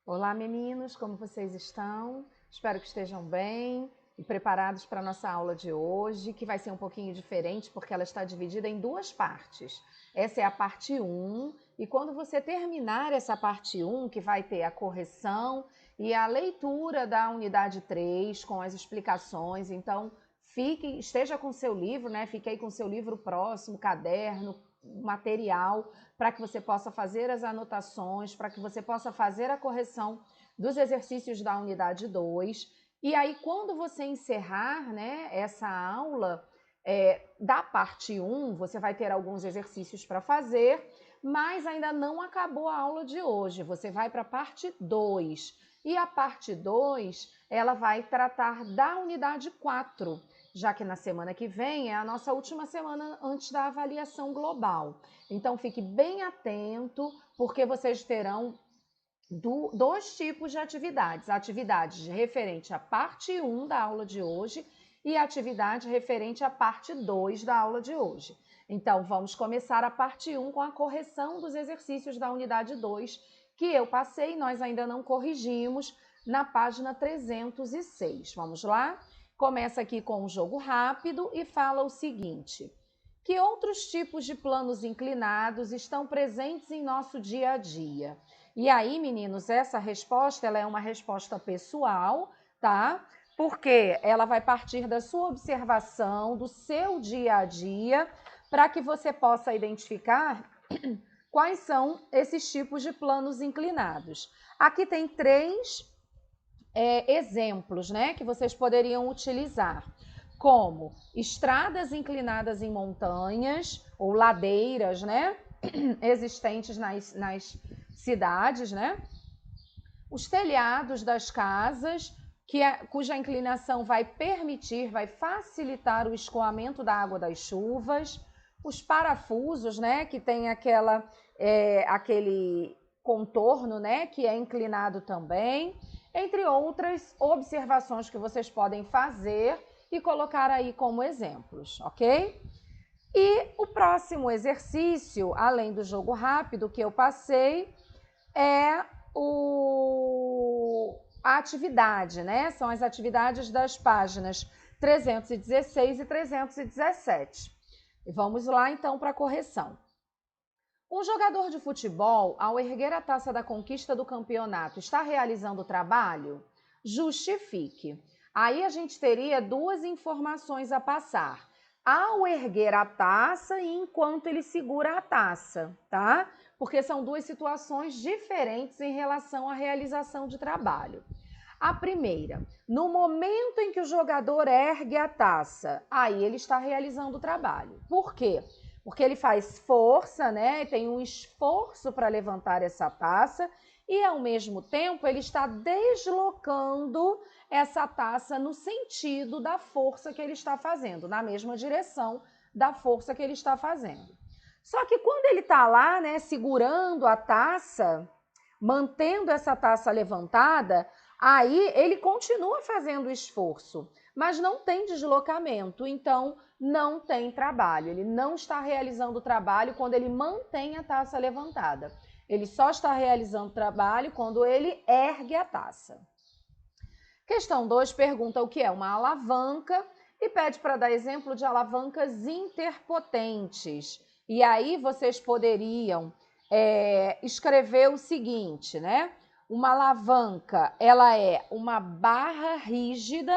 Olá, meninos, como vocês estão? Espero que estejam bem e preparados para a nossa aula de hoje, que vai ser um pouquinho diferente porque ela está dividida em duas partes. Essa é a parte 1 e quando você terminar essa parte 1, que vai ter a correção e a leitura da unidade 3 com as explicações, então esteja com seu livro, né? Fique aí com seu livro próximo, caderno, material, para que você possa fazer as anotações, para que você possa fazer a correção dos exercícios da unidade 2. E aí, quando você encerrar, né, essa aula da parte 1, você vai ter alguns exercícios para fazer, mas ainda não acabou a aula de hoje. Você vai para a parte 2. E a parte 2, ela vai tratar da unidade 4, já que na semana que vem é a nossa última semana antes da avaliação global. Então, fique bem atento, porque vocês terão dois tipos de atividades. Atividades referente à parte 1 da aula de hoje e atividade referente à parte 2 da aula de hoje. Então, vamos começar a parte 1 com a correção dos exercícios da unidade 2, que eu passei e nós ainda não corrigimos, na página 306. Vamos lá? Começa aqui com um jogo rápido e fala o seguinte: que outros tipos de planos inclinados estão presentes em nosso dia a dia? E aí, meninos, essa resposta ela é uma resposta pessoal, tá? Porque ela vai partir da sua observação, do seu dia a dia, para que você possa identificar quais são esses tipos de planos inclinados. Aqui tem três exemplos, né, que vocês poderiam utilizar, como estradas inclinadas em montanhas ou ladeiras, né, existentes nas cidades, né, os telhados das casas, cuja inclinação vai facilitar o escoamento da água das chuvas, os parafusos, né, que tem aquele contorno, né, que é inclinado também, entre outras observações que vocês podem fazer e colocar aí como exemplos, ok? E o próximo exercício, além do jogo rápido que eu passei, é a atividade, né? São as atividades das páginas 316 e 317. E vamos lá então para a correção. Um jogador de futebol, ao erguer a taça da conquista do campeonato, está realizando o trabalho? Justifique. Aí a gente teria duas informações a passar. Ao erguer a taça e enquanto ele segura a taça, tá? Porque são duas situações diferentes em relação à realização de trabalho. A primeira, no momento em que o jogador ergue a taça, aí ele está realizando o trabalho. Por quê? Porque ele faz força, né? Tem um esforço para levantar essa taça e, ao mesmo tempo, ele está deslocando essa taça no sentido da força que ele está fazendo, na mesma direção da força que ele está fazendo. Só que quando ele está lá, né, segurando a taça, mantendo essa taça levantada, aí ele continua fazendo esforço, mas não tem deslocamento, então não tem trabalho. Ele não está realizando o trabalho quando ele mantém a taça levantada. Ele só está realizando trabalho quando ele ergue a taça. Questão 2 pergunta o que é uma alavanca e pede para dar exemplo de alavancas interpotentes. E aí vocês poderiam escrever o seguinte, né? Uma alavanca, ela é uma barra rígida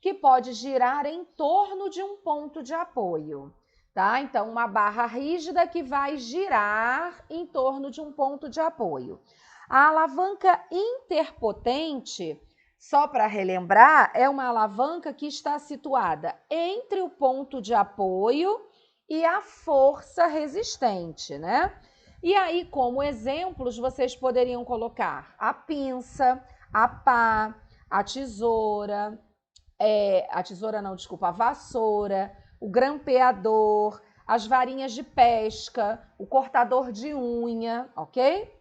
que pode girar em torno de um ponto de apoio, tá? Então, uma barra rígida que vai girar em torno de um ponto de apoio. A alavanca interpotente, só para relembrar, é uma alavanca que está situada entre o ponto de apoio e a força resistente, né? E aí, como exemplos, vocês poderiam colocar a pinça, a pá, a tesoura, a vassoura, o grampeador, as varinhas de pesca, o cortador de unha, ok?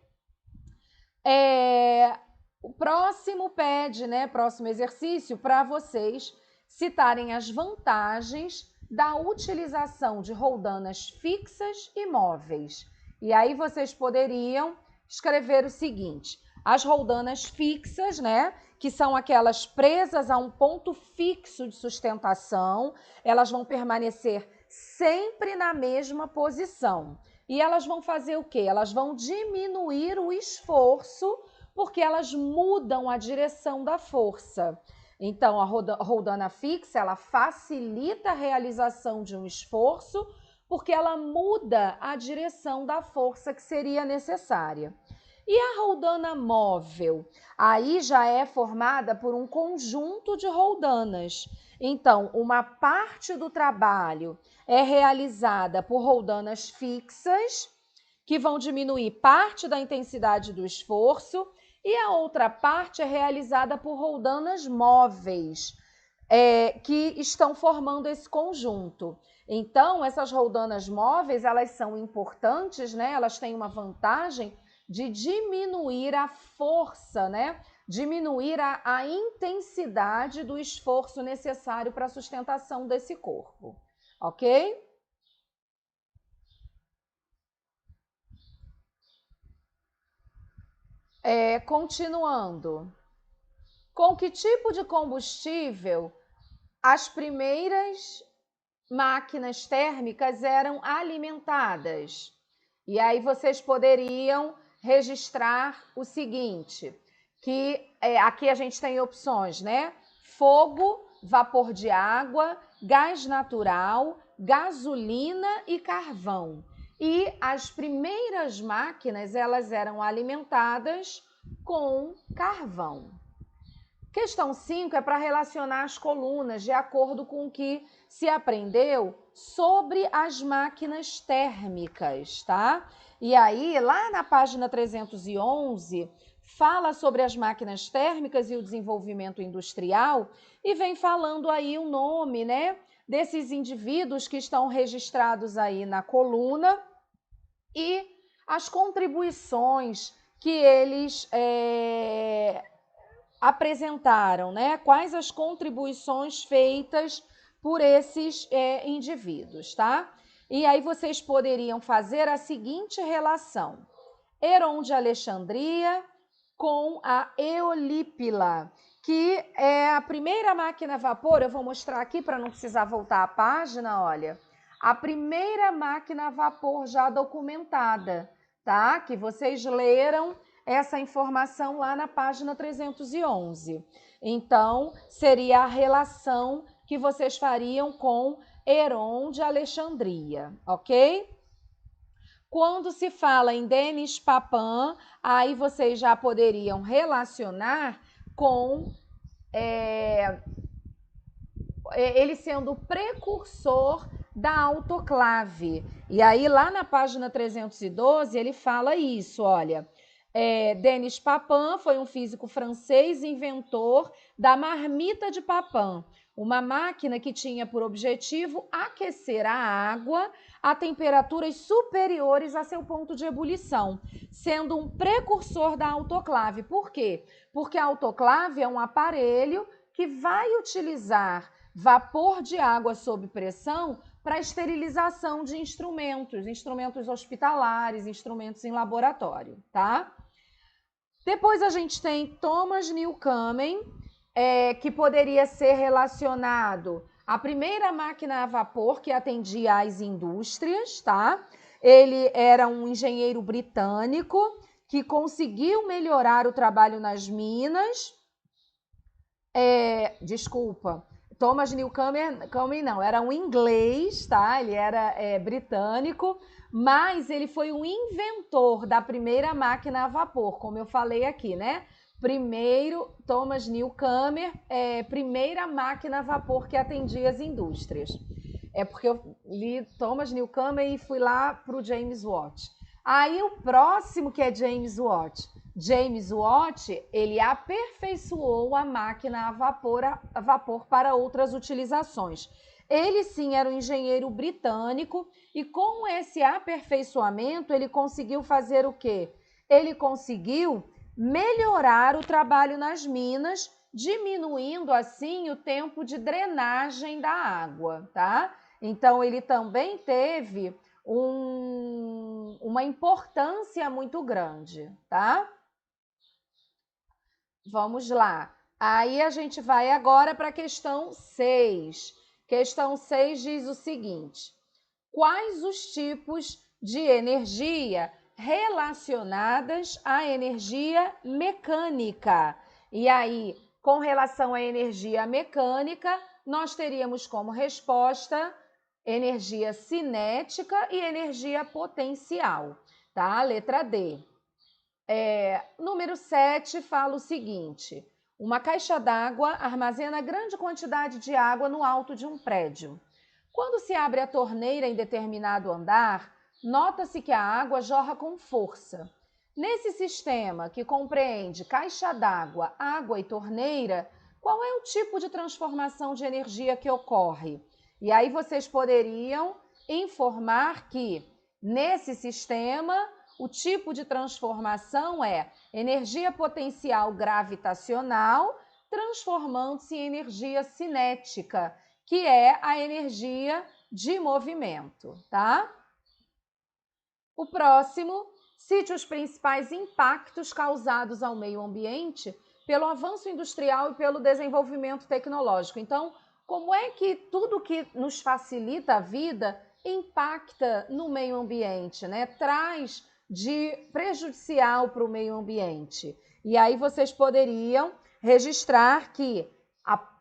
O próximo pede, né, próximo exercício, para vocês citarem as vantagens da utilização de roldanas fixas e móveis. E aí vocês poderiam escrever o seguinte: As roldanas fixas, né, que são aquelas presas a um ponto fixo de sustentação, elas vão permanecer sempre na mesma posição. E elas vão fazer o quê? Elas vão diminuir o esforço, porque elas mudam a direção da força. Então, a roldana fixa, ela facilita a realização de um esforço, porque ela muda a direção da força que seria necessária. E a roldana móvel? Aí já é formada por um conjunto de roldanas. Então, uma parte do trabalho é realizada por roldanas fixas, que vão diminuir parte da intensidade do esforço, e a outra parte é realizada por roldanas móveis, que estão formando esse conjunto. Então, essas roldanas móveis, elas são importantes, né? Elas têm uma vantagem de diminuir a força, né? Diminuir a intensidade do esforço necessário para a sustentação desse corpo, ok? Continuando. Com que tipo de combustível as primeiras máquinas térmicas eram alimentadas? E aí vocês poderiam registrar o seguinte, que aqui a gente tem opções, né? Fogo, vapor de água, gás natural, gasolina e carvão. E as primeiras máquinas, elas eram alimentadas com carvão. Questão 5 é para relacionar as colunas de acordo com o que se aprendeu sobre as máquinas térmicas, tá? E aí, lá na página 311, fala sobre as máquinas térmicas e o desenvolvimento industrial e vem falando aí o nome, né, desses indivíduos que estão registrados aí na coluna e as contribuições que eles apresentaram, né? Quais as contribuições feitas por esses indivíduos, tá? E aí vocês poderiam fazer a seguinte relação: Heron de Alexandria com a Eolípila, que é a primeira máquina a vapor. Eu vou mostrar aqui para não precisar voltar a página, olha. A primeira máquina a vapor já documentada, tá? Que vocês leram essa informação lá na página 311. Então, seria a relação que vocês fariam com Heron de Alexandria, ok? Quando se fala em Denis Papin, aí vocês já poderiam relacionar com ele sendo o precursor da autoclave. E aí, lá na página 312, ele fala isso, olha. Denis Papin foi um físico francês, inventor da marmita de Papin, uma máquina que tinha por objetivo aquecer a água a temperaturas superiores a seu ponto de ebulição, sendo um precursor da autoclave. Por quê? Porque a autoclave é um aparelho que vai utilizar vapor de água sob pressão para esterilização de instrumentos hospitalares, instrumentos em laboratório, tá? Depois a gente tem Thomas Newcomen, que poderia ser relacionado à primeira máquina a vapor que atendia às indústrias, tá? Ele era um engenheiro britânico que conseguiu melhorar o trabalho nas minas. Thomas Newcomen não, era um inglês, tá? Ele era britânico, mas ele foi o inventor da primeira máquina a vapor, como eu falei aqui, né? Primeiro, Thomas Newcomen, primeira máquina a vapor que atendia as indústrias. É porque eu li Thomas Newcomen e fui lá para o James Watt. Aí o próximo que é James Watt. James Watt, ele aperfeiçoou a máquina a vapor para outras utilizações. Ele sim era um engenheiro britânico e com esse aperfeiçoamento ele conseguiu fazer o quê? Ele conseguiu melhorar o trabalho nas minas, diminuindo assim o tempo de drenagem da água, tá? Então ele também teve uma importância muito grande, tá? Vamos lá. Aí a gente vai agora para a questão 6. Questão 6 diz o seguinte: quais os tipos de energia relacionadas à energia mecânica? E aí, com relação à energia mecânica, nós teríamos como resposta energia cinética e energia potencial, tá? Letra D. Número 7 fala o seguinte: uma caixa d'água armazena grande quantidade de água no alto de um prédio. Quando se abre a torneira em determinado andar, nota-se que a água jorra com força. Nesse sistema, que compreende caixa d'água, água e torneira, qual é o tipo de transformação de energia que ocorre? E aí vocês poderiam informar que, nesse sistema, o tipo de transformação é energia potencial gravitacional transformando-se em energia cinética, que é a energia de movimento, tá? O próximo, cite os principais impactos causados ao meio ambiente pelo avanço industrial e pelo desenvolvimento tecnológico. Então, como é que tudo que nos facilita a vida impacta no meio ambiente, né? Traz de prejudicial para o meio ambiente. E aí vocês poderiam registrar que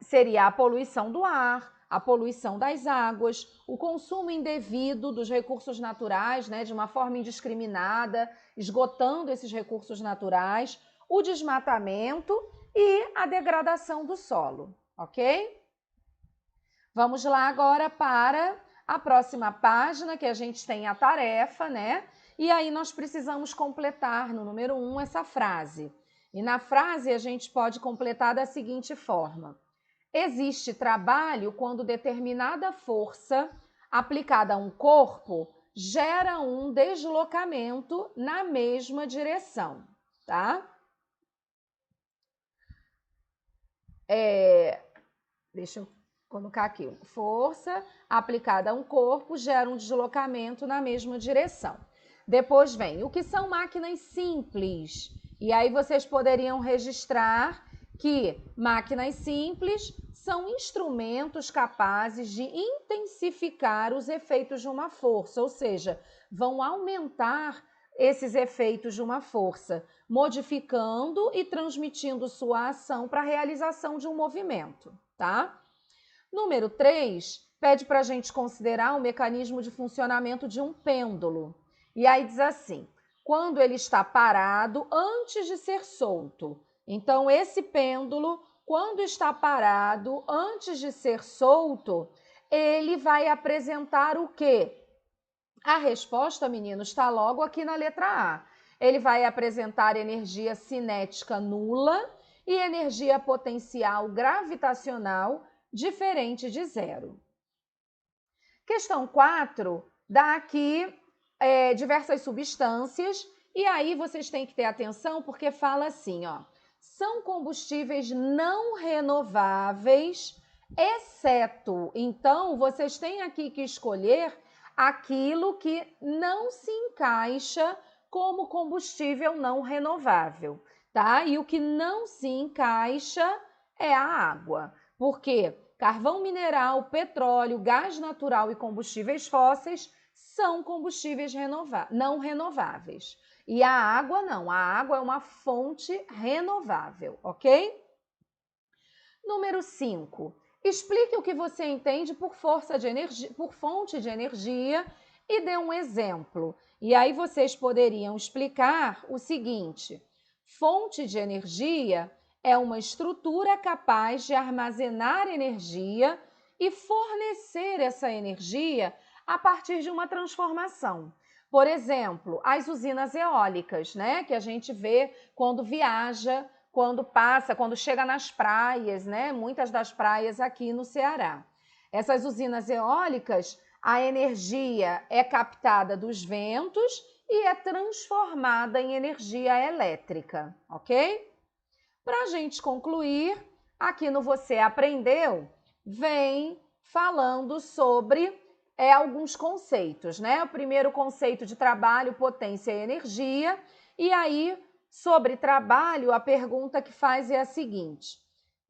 seria a poluição do ar, a poluição das águas, o consumo indevido dos recursos naturais, né, de uma forma indiscriminada, esgotando esses recursos naturais, o desmatamento e a degradação do solo, ok? Vamos lá agora para a próxima página, que a gente tem a tarefa, né? E aí nós precisamos completar no número 1 essa frase. E na frase a gente pode completar da seguinte forma: existe trabalho quando determinada força aplicada a um corpo gera um deslocamento na mesma direção, tá? Deixa eu colocar aqui. Força aplicada a um corpo gera um deslocamento na mesma direção. Depois vem o que são máquinas simples. E aí vocês poderiam registrar que máquinas simples são instrumentos capazes de intensificar os efeitos de uma força, ou seja, vão aumentar esses efeitos de uma força, modificando e transmitindo sua ação para a realização de um movimento, tá? Número 3 pede para a gente considerar o mecanismo de funcionamento de um pêndulo. E aí diz assim: quando ele está parado antes de ser solto. Então, esse pêndulo, quando está parado antes de ser solto, ele vai apresentar o quê? A resposta, meninos, está logo aqui na letra A. Ele vai apresentar energia cinética nula e energia potencial gravitacional diferente de zero. Questão 4 dá aqui diversas substâncias e aí vocês têm que ter atenção porque fala assim, ó, são combustíveis não renováveis, exceto, então vocês têm aqui que escolher aquilo que não se encaixa como combustível não renovável, tá? E o que não se encaixa é a água, porque carvão mineral, petróleo, gás natural e combustíveis fósseis são combustíveis não renováveis. E a água não, a água é uma fonte renovável, ok? Número 5. Explique o que você entende por fonte de energia e dê um exemplo. E aí vocês poderiam explicar o seguinte: fonte de energia é uma estrutura capaz de armazenar energia e fornecer essa energia a partir de uma transformação. Por exemplo, as usinas eólicas, né, que a gente vê quando viaja, quando passa, quando chega nas praias, né, muitas das praias aqui no Ceará. Essas usinas eólicas, a energia é captada dos ventos e é transformada em energia elétrica, ok? Para a gente concluir, aqui no Você Aprendeu, vem falando sobre alguns conceitos, né? O primeiro conceito de trabalho, potência e energia, e aí sobre trabalho, a pergunta que faz é a seguinte: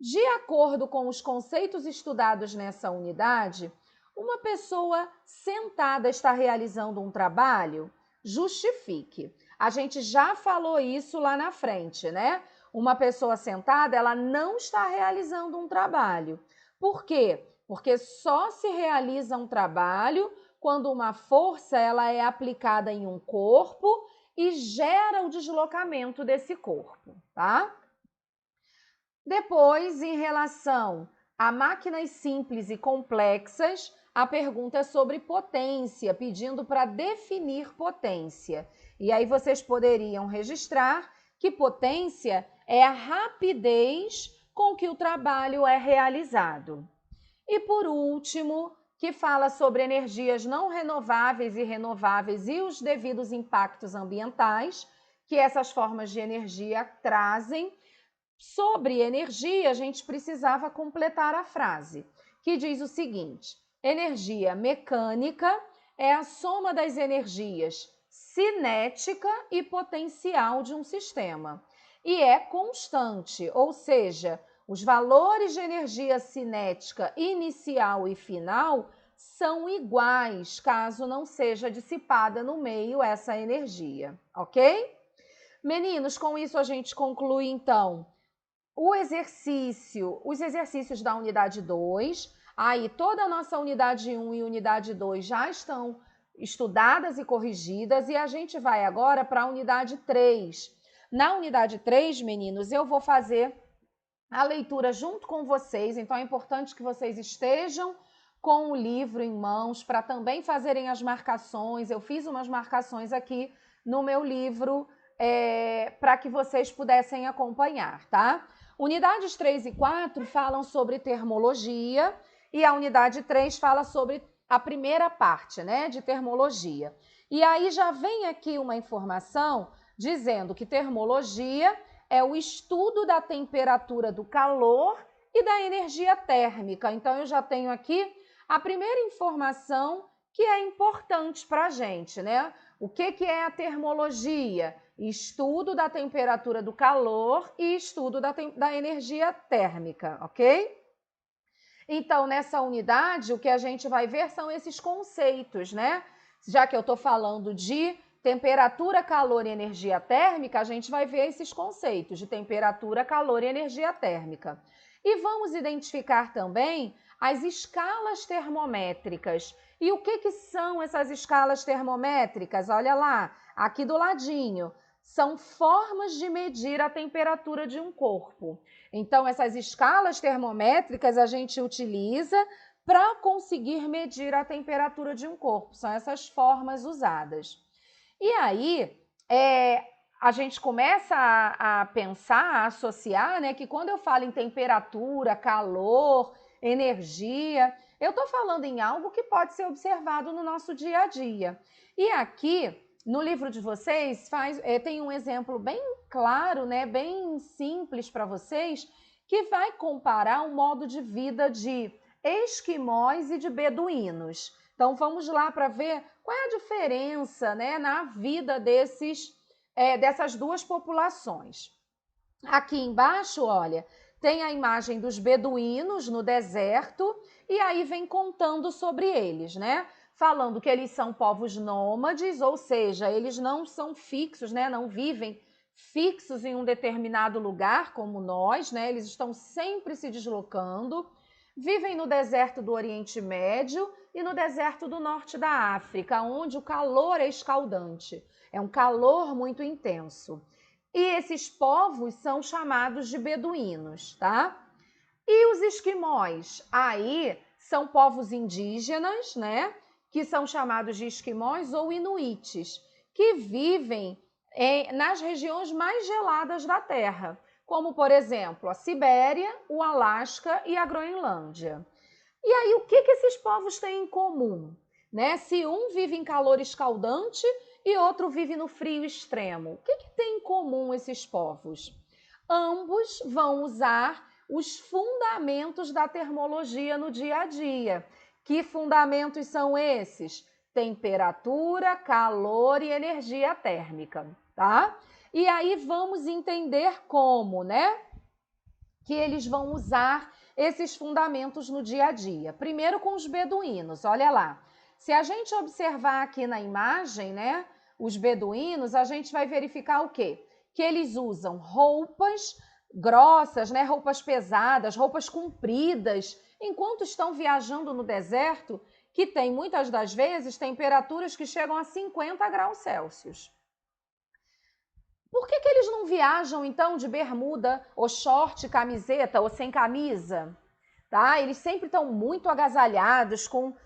de acordo com os conceitos estudados nessa unidade, uma pessoa sentada está realizando um trabalho? Justifique. A gente já falou isso lá na frente, né? Uma pessoa sentada, ela não está realizando um trabalho. Por quê? Porque só se realiza um trabalho quando uma força ela é aplicada em um corpo e gera o deslocamento desse corpo, tá? Depois, em relação a máquinas simples e complexas, a pergunta é sobre potência, pedindo para definir potência. E aí vocês poderiam registrar que potência é a rapidez com que o trabalho é realizado. E por último, que fala sobre energias não renováveis e renováveis e os devidos impactos ambientais que essas formas de energia trazem. Sobre energia, a gente precisava completar a frase, que diz o seguinte: energia mecânica é a soma das energias cinética e potencial de um sistema. E é constante, ou seja, os valores de energia cinética inicial e final são iguais, caso não seja dissipada no meio essa energia, ok? Meninos, com isso a gente conclui então os exercícios da unidade 2, aí toda a nossa unidade 1 e unidade 2 já estão estudadas e corrigidas, e a gente vai agora para a unidade 3. Na unidade 3, meninos, eu vou fazer a leitura junto com vocês, então é importante que vocês estejam com o livro em mãos para também fazerem as marcações. Eu fiz umas marcações aqui no meu livro para que vocês pudessem acompanhar, tá? Unidades 3 e 4 falam sobre termologia e a unidade 3 fala sobre a primeira parte, né, de termologia. E aí já vem aqui uma informação dizendo que termologia é o estudo da temperatura do calor e da energia térmica. Então eu já tenho aqui a primeira informação que é importante para a gente, né? O que é a termologia? Estudo da temperatura do calor e estudo da energia térmica, ok? Então, nessa unidade, o que a gente vai ver são esses conceitos, né? Já que eu estou falando de temperatura, calor e energia térmica, a gente vai ver esses conceitos de temperatura, calor e energia térmica. E vamos identificar também as escalas termométricas. E o que são essas escalas termométricas? Olha lá, aqui do ladinho. São formas de medir a temperatura de um corpo. Então, essas escalas termométricas a gente utiliza para conseguir medir a temperatura de um corpo. São essas formas usadas. E aí, a gente começa a pensar, a associar, né, que quando eu falo em temperatura, calor, energia, eu estou falando em algo que pode ser observado no nosso dia a dia. E aqui, no livro de vocês, tem um exemplo bem claro, né, bem simples para vocês, que vai comparar o modo de vida de esquimós e de beduínos. Então, vamos lá para ver qual é a diferença, né, na vida dessas duas populações. Aqui embaixo, olha, tem a imagem dos beduínos no deserto e aí vem contando sobre eles, né? Falando que eles são povos nômades, ou seja, eles não são fixos, né? Não vivem fixos em um determinado lugar como nós, né? Eles estão sempre se deslocando. Vivem no deserto do Oriente Médio e no deserto do norte da África, onde o calor é escaldante. É um calor muito intenso. E esses povos são chamados de beduínos, tá? E os esquimós? Aí são povos indígenas, né? Que são chamados de esquimós ou inuites, que vivem nas regiões mais geladas da Terra, como, por exemplo, a Sibéria, o Alasca e a Groenlândia. E aí, o que esses povos têm em comum? Né? Se um vive em calor escaldante e outro vive no frio extremo, o que tem em comum esses povos? Ambos vão usar os fundamentos da termologia no dia a dia. Que fundamentos são esses? Temperatura, calor e energia térmica, tá? E aí vamos entender como, né? Que eles vão usar esses fundamentos no dia a dia. Primeiro com os beduínos, olha lá. Se a gente observar aqui na imagem, né, os beduínos, a gente vai verificar o quê? Que eles usam roupas grossas, né, roupas pesadas, roupas compridas, enquanto estão viajando no deserto, que tem muitas das vezes temperaturas que chegam a 50 graus Celsius. Por que eles não viajam, então, de bermuda, ou short, camiseta, ou sem camisa? Tá? Eles sempre estão muito agasalhados, com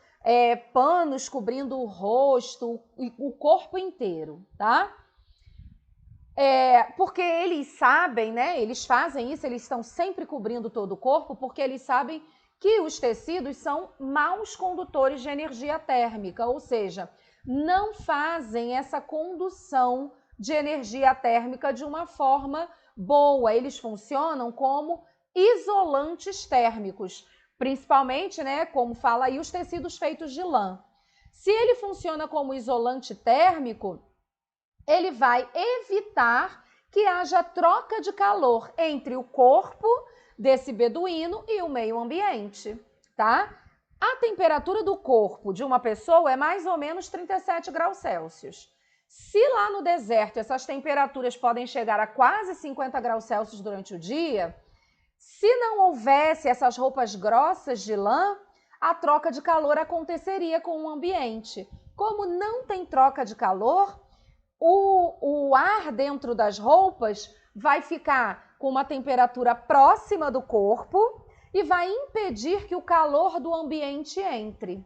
panos cobrindo o rosto, o corpo inteiro, tá? Porque eles sabem, né? Eles fazem isso, eles estão sempre cobrindo todo o corpo, porque eles sabem que os tecidos são maus condutores de energia térmica, ou seja, não fazem essa condução de energia térmica de uma forma boa. Eles funcionam como isolantes térmicos, principalmente, né, como fala aí, os tecidos feitos de lã. Se ele funciona como isolante térmico, ele vai evitar que haja troca de calor entre o corpo desse beduíno e o meio ambiente, tá? A temperatura do corpo de uma pessoa é mais ou menos 37 graus Celsius. Se lá no deserto essas temperaturas podem chegar a quase 50 graus Celsius durante o dia, se não houvesse essas roupas grossas de lã, a troca de calor aconteceria com o ambiente. Como não tem troca de calor, o ar dentro das roupas vai ficar com uma temperatura próxima do corpo e vai impedir que o calor do ambiente entre.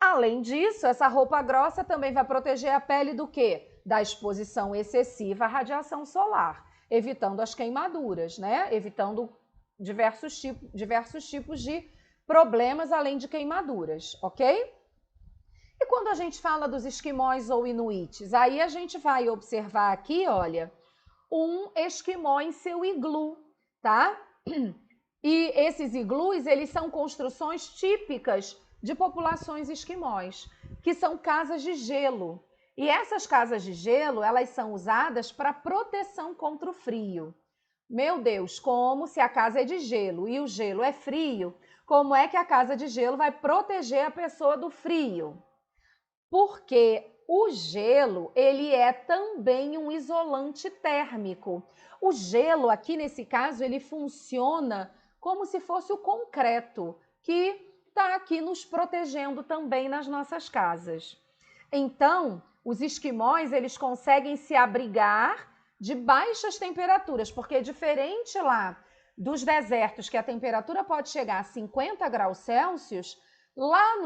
Além disso, essa roupa grossa também vai proteger a pele do quê? Da exposição excessiva à radiação solar, evitando as queimaduras, né? Evitando diversos tipos de problemas além de queimaduras, ok? E quando a gente fala dos esquimós ou inuites, aí a gente vai observar aqui, olha, um esquimó em seu iglu, tá? E esses iglus, eles são construções típicas de populações esquimós, que são casas de gelo. E essas casas de gelo, elas são usadas para proteção contra o frio. Meu Deus, como se a casa é de gelo e o gelo é frio, como é que a casa de gelo vai proteger a pessoa do frio? Porque o gelo, ele é também um isolante térmico. O gelo, aqui nesse caso, ele funciona como se fosse o concreto, que está aqui nos protegendo também nas nossas casas. Então, os esquimós, eles conseguem se abrigar de baixas temperaturas, porque diferente lá dos desertos, que a temperatura pode chegar a 50 graus Celsius, lá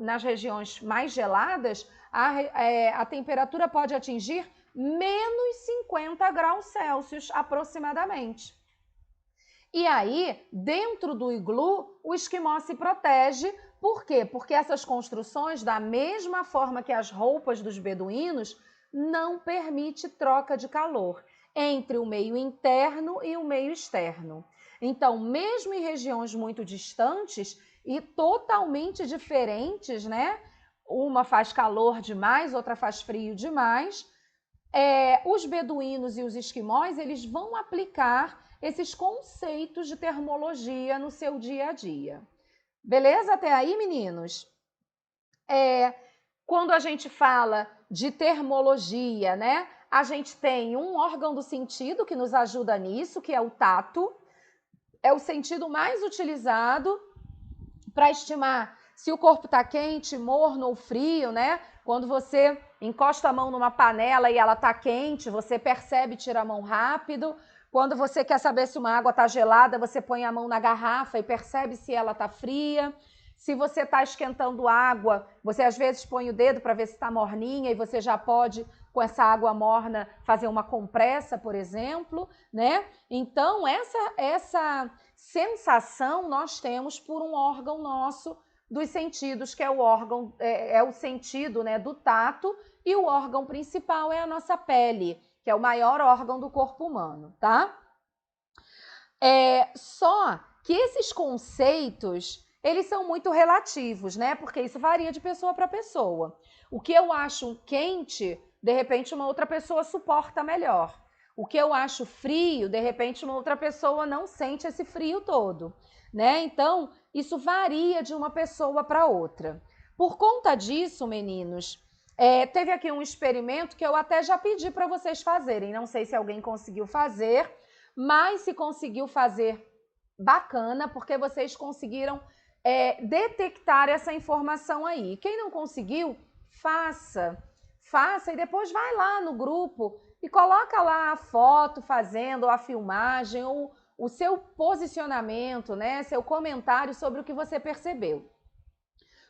nas regiões mais geladas, a temperatura pode atingir menos 50 graus Celsius aproximadamente. E aí, dentro do iglu, o esquimó se protege. Por quê? Porque essas construções, da mesma forma que as roupas dos beduínos, não permite troca de calor entre o meio interno e o meio externo. Então, mesmo em regiões muito distantes e totalmente diferentes, né? Uma faz calor demais, outra faz frio demais. Os beduínos e os esquimós, eles vão aplicar esses conceitos de termologia no seu dia a dia. Beleza até aí, meninos? Quando a gente fala de termologia, né? A gente tem um órgão do sentido que nos ajuda nisso, que é o tato. É o sentido mais utilizado para estimar se o corpo está quente, morno ou frio, né? Quando você encosta a mão numa panela e ela está quente, você percebe e tira a mão rápido. Quando você quer saber se uma água está gelada, você põe a mão na garrafa e percebe se ela está fria. Se você está esquentando água, você às vezes põe o dedo para ver se está morninha e você já pode, com essa água morna, fazer uma compressa, por exemplo, né? Então, essa sensação nós temos por um órgão nosso dos sentidos, que é o órgão, o sentido, né, do tato, e o órgão principal é a nossa pele, que é o maior órgão do corpo humano, tá? Só que esses conceitos, eles são muito relativos, né? Porque isso varia de pessoa para pessoa. O que eu acho quente, de repente uma outra pessoa suporta melhor. O que eu acho frio, de repente uma outra pessoa não sente esse frio todo, né? Então, isso varia de uma pessoa para outra. Por conta disso, meninos, teve aqui um experimento que eu até já pedi para vocês fazerem. Não sei se alguém conseguiu fazer, mas se conseguiu fazer, bacana, porque vocês conseguiram detectar essa informação aí. Quem não conseguiu, faça e depois vai lá no grupo e coloca lá a foto fazendo, ou a filmagem, ou o seu posicionamento, né, seu comentário sobre o que você percebeu.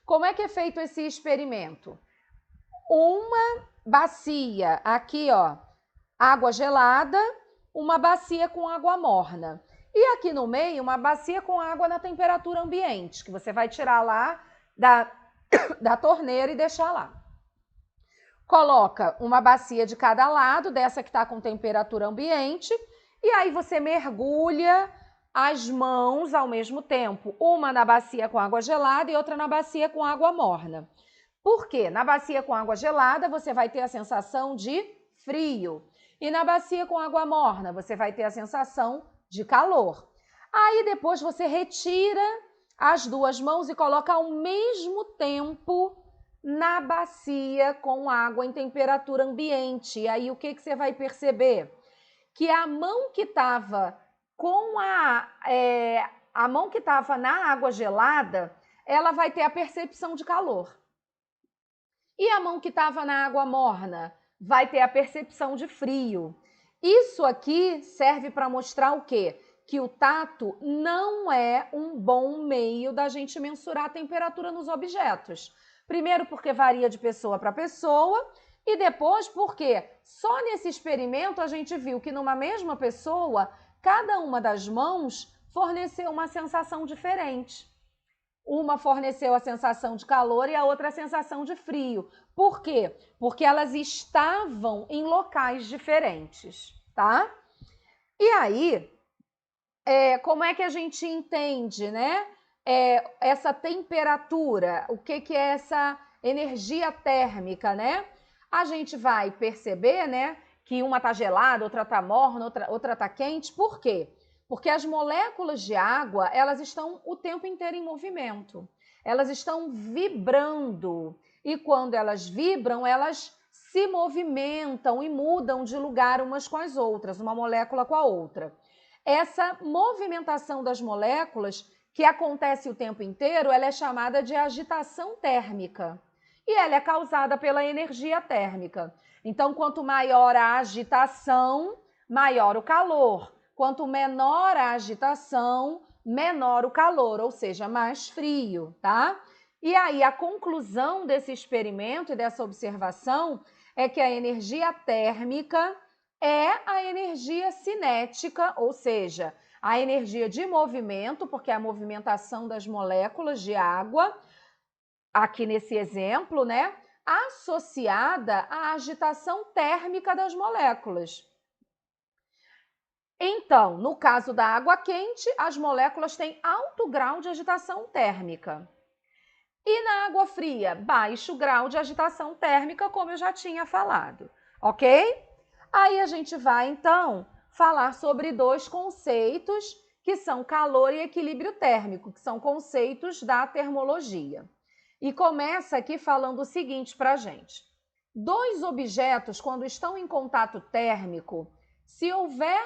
Como é que é feito esse experimento? Uma bacia, aqui ó, água gelada, uma bacia com água morna. E aqui no meio, uma bacia com água na temperatura ambiente, que você vai tirar lá da torneira e deixar lá. Coloca uma bacia de cada lado, dessa que está com temperatura ambiente, e aí você mergulha as mãos ao mesmo tempo, uma na bacia com água gelada e outra na bacia com água morna. Por quê? Na bacia com água gelada você vai ter a sensação de frio, e na bacia com água morna você vai ter a sensação de calor. Aí depois você retira as duas mãos e coloca ao mesmo tempo na bacia com água em temperatura ambiente. E aí o que você vai perceber? Que a mão que estava com a mão que estava na água gelada, ela vai ter a percepção de calor. E a mão que estava na água morna vai ter a percepção de frio. Isso aqui serve para mostrar o quê? Que o tato não é um bom meio da gente mensurar a temperatura nos objetos. Primeiro porque varia de pessoa para pessoa e depois porque só nesse experimento a gente viu que numa mesma pessoa, cada uma das mãos forneceu uma sensação diferente. Uma forneceu a sensação de calor e a outra a sensação de frio. Por quê? Porque elas estavam em locais diferentes, tá? E aí, como é que a gente entende, né? Essa temperatura, o que é essa energia térmica, né? A gente vai perceber, né, que uma tá gelada, outra tá morna, outra tá quente. Por quê? Porque as moléculas de água, elas estão o tempo inteiro em movimento. Elas estão vibrando. E quando elas vibram, elas se movimentam e mudam de lugar umas com as outras, uma molécula com a outra. Essa movimentação das moléculas, que acontece o tempo inteiro, ela é chamada de agitação térmica. E ela é causada pela energia térmica. Então, quanto maior a agitação, maior o calor. Quanto menor a agitação, menor o calor, ou seja, mais frio, tá? E aí, a conclusão desse experimento e dessa observação é que a energia térmica é a energia cinética, ou seja, a energia de movimento, porque é a movimentação das moléculas de água, aqui nesse exemplo, né, associada à agitação térmica das moléculas. Então, no caso da água quente, as moléculas têm alto grau de agitação térmica. E na água fria, baixo grau de agitação térmica, como eu já tinha falado, ok? Aí a gente vai, então, falar sobre dois conceitos que são calor e equilíbrio térmico, que são conceitos da termologia. E começa aqui falando o seguinte para a gente. Dois objetos, quando estão em contato térmico, se houver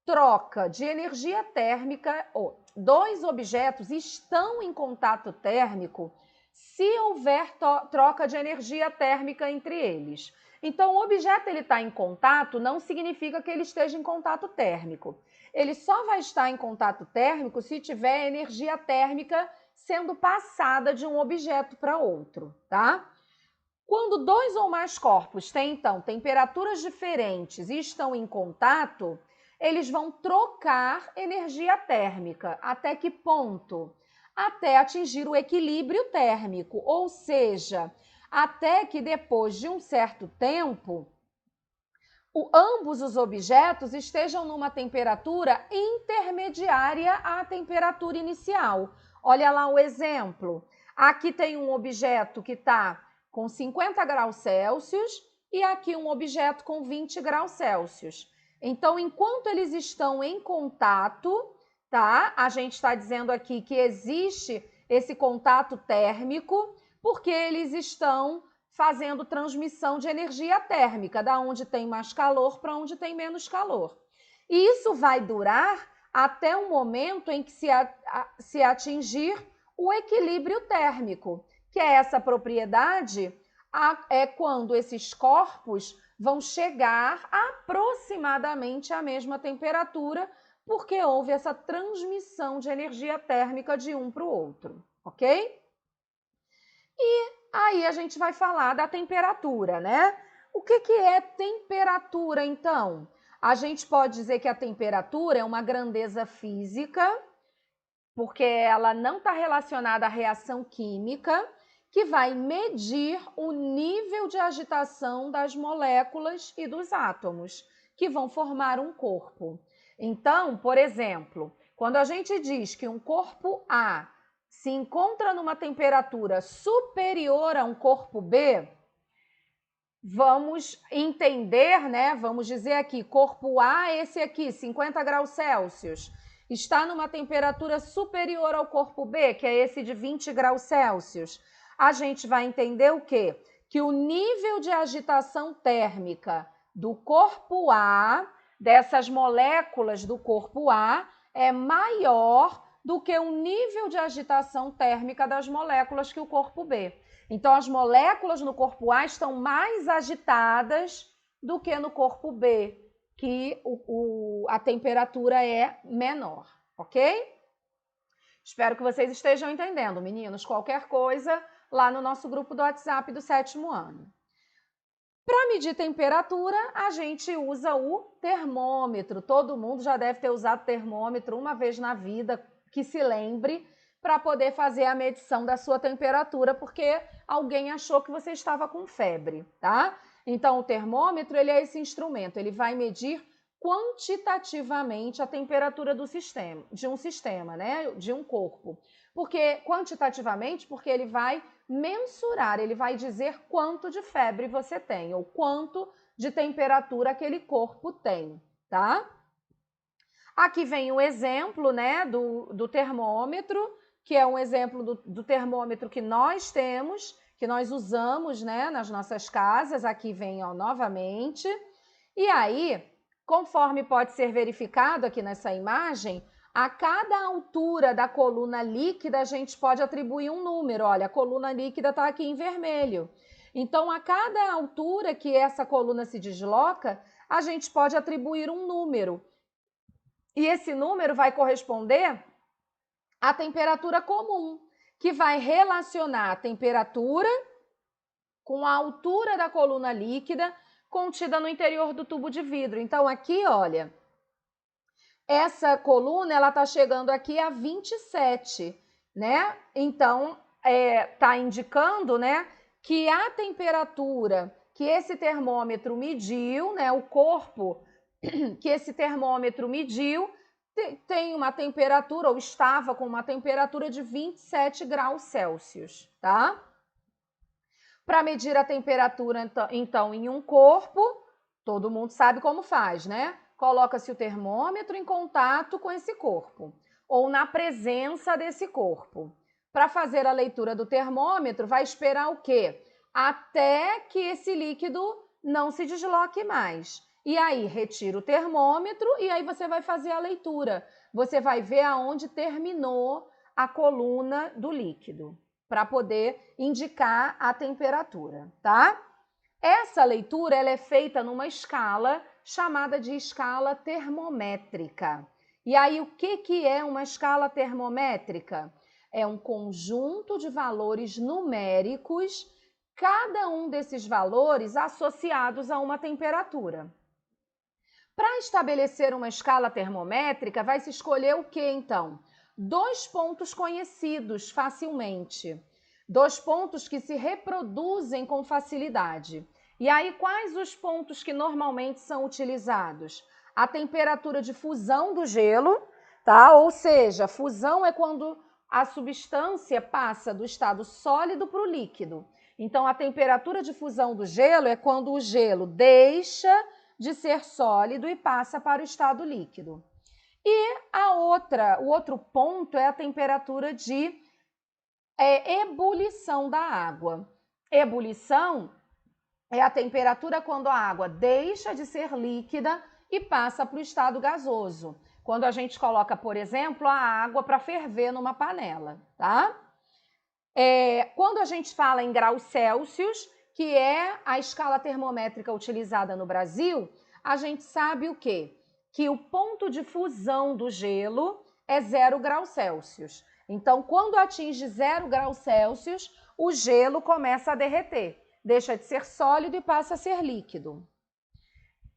troca de energia térmica, ou dois objetos estão em contato térmico se houver troca de energia térmica entre eles. Então, o objeto está em contato não significa que ele esteja em contato térmico. Ele só vai estar em contato térmico se tiver energia térmica sendo passada de um objeto para outro, tá? Quando dois ou mais corpos têm, então, temperaturas diferentes e estão em contato, eles vão trocar energia térmica. Até que ponto? Até atingir o equilíbrio térmico, ou seja, até que depois de um certo tempo, ambos os objetos estejam numa temperatura intermediária à temperatura inicial. Olha lá o exemplo. Aqui tem um objeto que está com 50 graus Celsius e aqui um objeto com 20 graus Celsius. Então, enquanto eles estão em contato, tá? A gente está dizendo aqui que existe esse contato térmico, porque eles estão fazendo transmissão de energia térmica, da onde tem mais calor para onde tem menos calor. E isso vai durar até o momento em que se atingir o equilíbrio térmico, que é essa propriedade, é quando esses corpos vão chegar aproximadamente à mesma temperatura, porque houve essa transmissão de energia térmica de um para o outro, ok? E aí a gente vai falar da temperatura, né? O que é temperatura, então? A gente pode dizer que a temperatura é uma grandeza física, porque ela não está relacionada à reação química, que vai medir o nível de agitação das moléculas e dos átomos, que vão formar um corpo. Então, por exemplo, quando a gente diz que um corpo A se encontra numa temperatura superior a um corpo B, vamos entender, né? Vamos dizer aqui, corpo A, esse aqui, 50 graus Celsius, está numa temperatura superior ao corpo B, que é esse de 20 graus Celsius. A gente vai entender o quê? Que o nível de agitação térmica do corpo A, dessas moléculas do corpo A, é maior do que o nível de agitação térmica das moléculas que o corpo B. Então, as moléculas no corpo A estão mais agitadas do que no corpo B, que a temperatura é menor, ok? Espero que vocês estejam entendendo, meninos. Qualquer coisa, lá no nosso grupo do WhatsApp do 7º ano. Para medir temperatura, a gente usa o termômetro. Todo mundo já deve ter usado termômetro uma vez na vida, que se lembre, para poder fazer a medição da sua temperatura, porque alguém achou que você estava com febre, tá? Então, o termômetro, ele é esse instrumento, ele vai medir quantitativamente a temperatura do sistema, de um sistema, né? De um corpo. Quantitativamente, porque ele vai mensurar, ele vai dizer quanto de febre você tem, ou quanto de temperatura aquele corpo tem, tá? Aqui vem o exemplo, né, do termômetro, que é um exemplo do termômetro que nós temos, que nós usamos, né, nas nossas casas. Aqui vem, ó, novamente. E aí, conforme pode ser verificado aqui nessa imagem, a cada altura da coluna líquida a gente pode atribuir um número. Olha, a coluna líquida está aqui em vermelho. Então, a cada altura que essa coluna se desloca, a gente pode atribuir um número. E esse número vai corresponder à temperatura comum, que vai relacionar a temperatura com a altura da coluna líquida contida no interior do tubo de vidro. Então, aqui, olha, essa coluna, ela está chegando aqui a 27, né? Então, está indicando, né, que a temperatura que esse termômetro mediu, né, o corpo que esse termômetro mediu, tem uma temperatura, ou estava com uma temperatura de 27 graus Celsius, tá? Para medir a temperatura, então, em um corpo, todo mundo sabe como faz, né? Coloca-se o termômetro em contato com esse corpo, ou na presença desse corpo. Para fazer a leitura do termômetro, vai esperar o quê? Até que esse líquido não se desloque mais. E aí, retira o termômetro e aí você vai fazer a leitura. Você vai ver aonde terminou a coluna do líquido, para poder indicar a temperatura, tá? Essa leitura, ela é feita numa escala chamada de escala termométrica. E aí, o que é uma escala termométrica? É um conjunto de valores numéricos, cada um desses valores associados a uma temperatura. Para estabelecer uma escala termométrica, vai se escolher o que, então? 2 pontos conhecidos facilmente. 2 pontos que se reproduzem com facilidade. E aí, quais os pontos que normalmente são utilizados? A temperatura de fusão do gelo, tá? Ou seja, fusão é quando a substância passa do estado sólido para o líquido. Então, a temperatura de fusão do gelo é quando o gelo deixa de ser sólido e passa para o estado líquido. E o outro ponto é a temperatura de ebulição da água. Ebulição é a temperatura quando a água deixa de ser líquida e passa para o estado gasoso. Quando a gente coloca, por exemplo, a água para ferver numa panela, tá? Quando a gente fala em graus Celsius, que é a escala termométrica utilizada no Brasil, a gente sabe o quê? Que o ponto de fusão do gelo é 0 graus Celsius. Então, quando atinge 0 graus Celsius, o gelo começa a derreter, deixa de ser sólido e passa a ser líquido.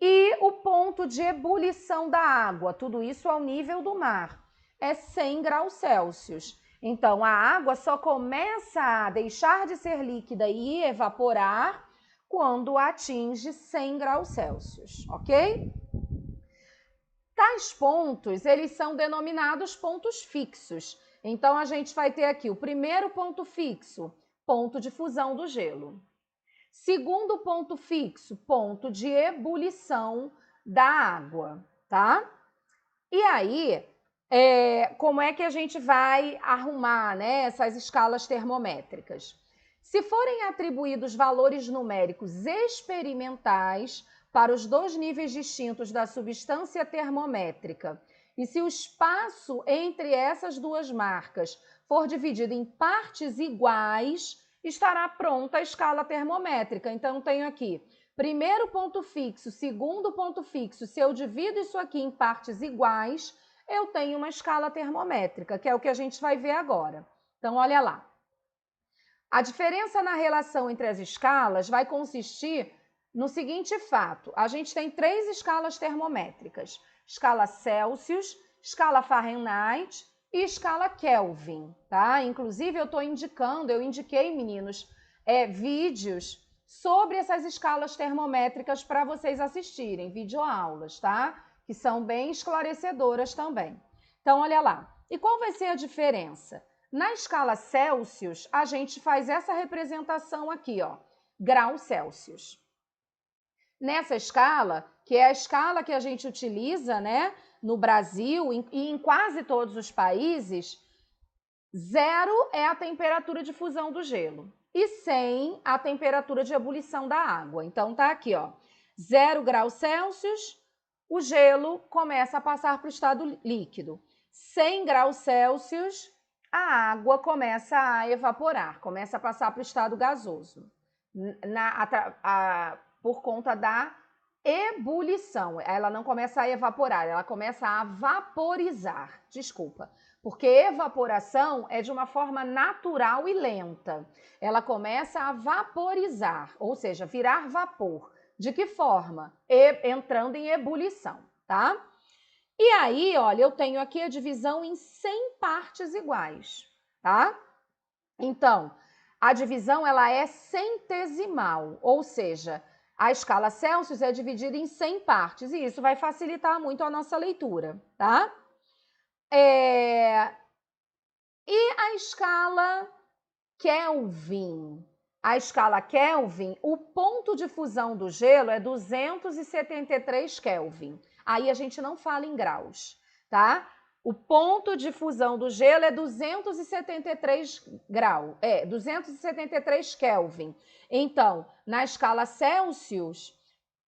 E o ponto de ebulição da água, tudo isso ao nível do mar, é 100 graus Celsius. Então, a água só começa a deixar de ser líquida e evaporar quando atinge 100 graus Celsius, ok? Tais pontos, eles são denominados pontos fixos. Então, a gente vai ter aqui o primeiro ponto fixo, ponto de fusão do gelo. Segundo ponto fixo, ponto de ebulição da água, tá? E aí, como é que a gente vai arrumar, né, essas escalas termométricas? Se forem atribuídos valores numéricos experimentais para os dois níveis distintos da substância termométrica, e se o espaço entre essas duas marcas for dividido em partes iguais, estará pronta a escala termométrica. Então, tenho aqui primeiro ponto fixo, segundo ponto fixo. Se eu divido isso aqui em partes iguais, eu tenho uma escala termométrica, que é o que a gente vai ver agora. Então, olha lá. A diferença na relação entre as escalas vai consistir no seguinte fato. A gente tem 3 escalas termométricas. Escala Celsius, escala Fahrenheit e escala Kelvin, tá? Inclusive, eu indiquei, meninos, vídeos sobre essas escalas termométricas para vocês assistirem, videoaulas, tá? Que são bem esclarecedoras também. Então, olha lá. E qual vai ser a diferença? Na escala Celsius, a gente faz essa representação aqui, ó, graus Celsius. Nessa escala, que é a escala que a gente utiliza, né, no Brasil e em quase todos os países, 0 é a temperatura de fusão do gelo e 100 a temperatura de ebulição da água. Então, tá aqui, ó, 0 graus Celsius, o gelo começa a passar para o estado líquido. 100 graus Celsius, a água começa a evaporar, começa a passar para o estado gasoso, por conta da ebulição. Ela não começa a evaporar, ela começa a vaporizar, desculpa. Porque evaporação é de uma forma natural e lenta. Ela começa a vaporizar, ou seja, virar vapor. De que forma? Entrando em ebulição, tá? E aí, olha, eu tenho aqui a divisão em 100 partes iguais, tá? Então, a divisão ela é centesimal, ou seja, a escala Celsius é dividida em 100 partes e isso vai facilitar muito a nossa leitura, tá? E a escala Kelvin? A escala Kelvin, o ponto de fusão do gelo é 273 Kelvin. Aí a gente não fala em graus, tá? O ponto de fusão do gelo é 273 graus, 273 Kelvin. Então, na escala Celsius,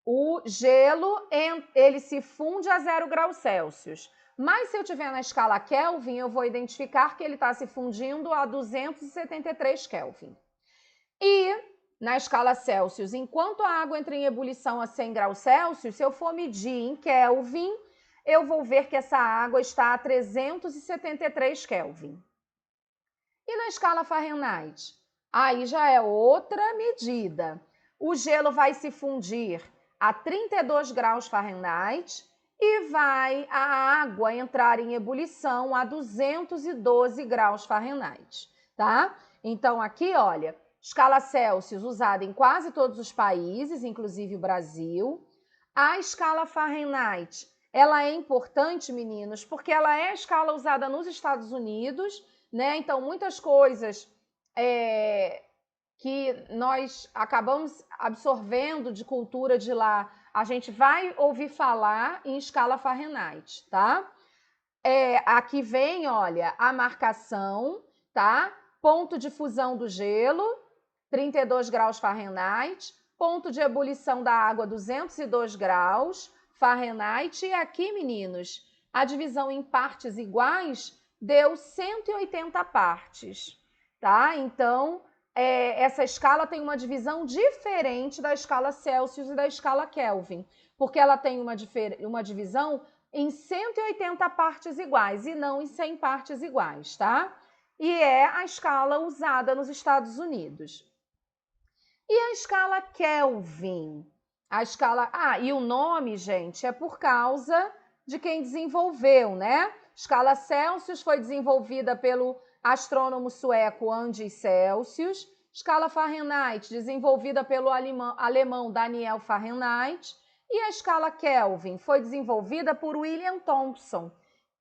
o gelo ele se funde a 0 graus Celsius. Mas se eu tiver na escala Kelvin, eu vou identificar que ele está se fundindo a 273 Kelvin. E na escala Celsius, enquanto a água entra em ebulição a 100 graus Celsius, se eu for medir em Kelvin, eu vou ver que essa água está a 373 Kelvin. E na escala Fahrenheit? Aí já é outra medida. O gelo vai se fundir a 32 graus Fahrenheit e vai a água entrar em ebulição a 212 graus Fahrenheit, tá? Então aqui, olha, escala Celsius usada em quase todos os países, inclusive o Brasil. A escala Fahrenheit, ela é importante, meninos, porque ela é a escala usada nos Estados Unidos, né? Então, muitas coisas que nós acabamos absorvendo de cultura de lá, a gente vai ouvir falar em escala Fahrenheit, tá? Aqui vem, olha, a marcação, tá? Ponto de fusão do gelo, 32 graus Fahrenheit, ponto de ebulição da água, 202 graus Fahrenheit. E aqui, meninos, a divisão em partes iguais deu 180 partes, tá? Então, essa escala tem uma divisão diferente da escala Celsius e da escala Kelvin, porque ela tem uma divisão em 180 partes iguais e não em 100 partes iguais, tá? E é a escala usada nos Estados Unidos. E a escala Kelvin? E o nome, gente, é por causa de quem desenvolveu, né? Escala Celsius foi desenvolvida pelo astrônomo sueco Anders Celsius. Escala Fahrenheit, desenvolvida pelo alemão Daniel Fahrenheit. E a escala Kelvin foi desenvolvida por William Thomson,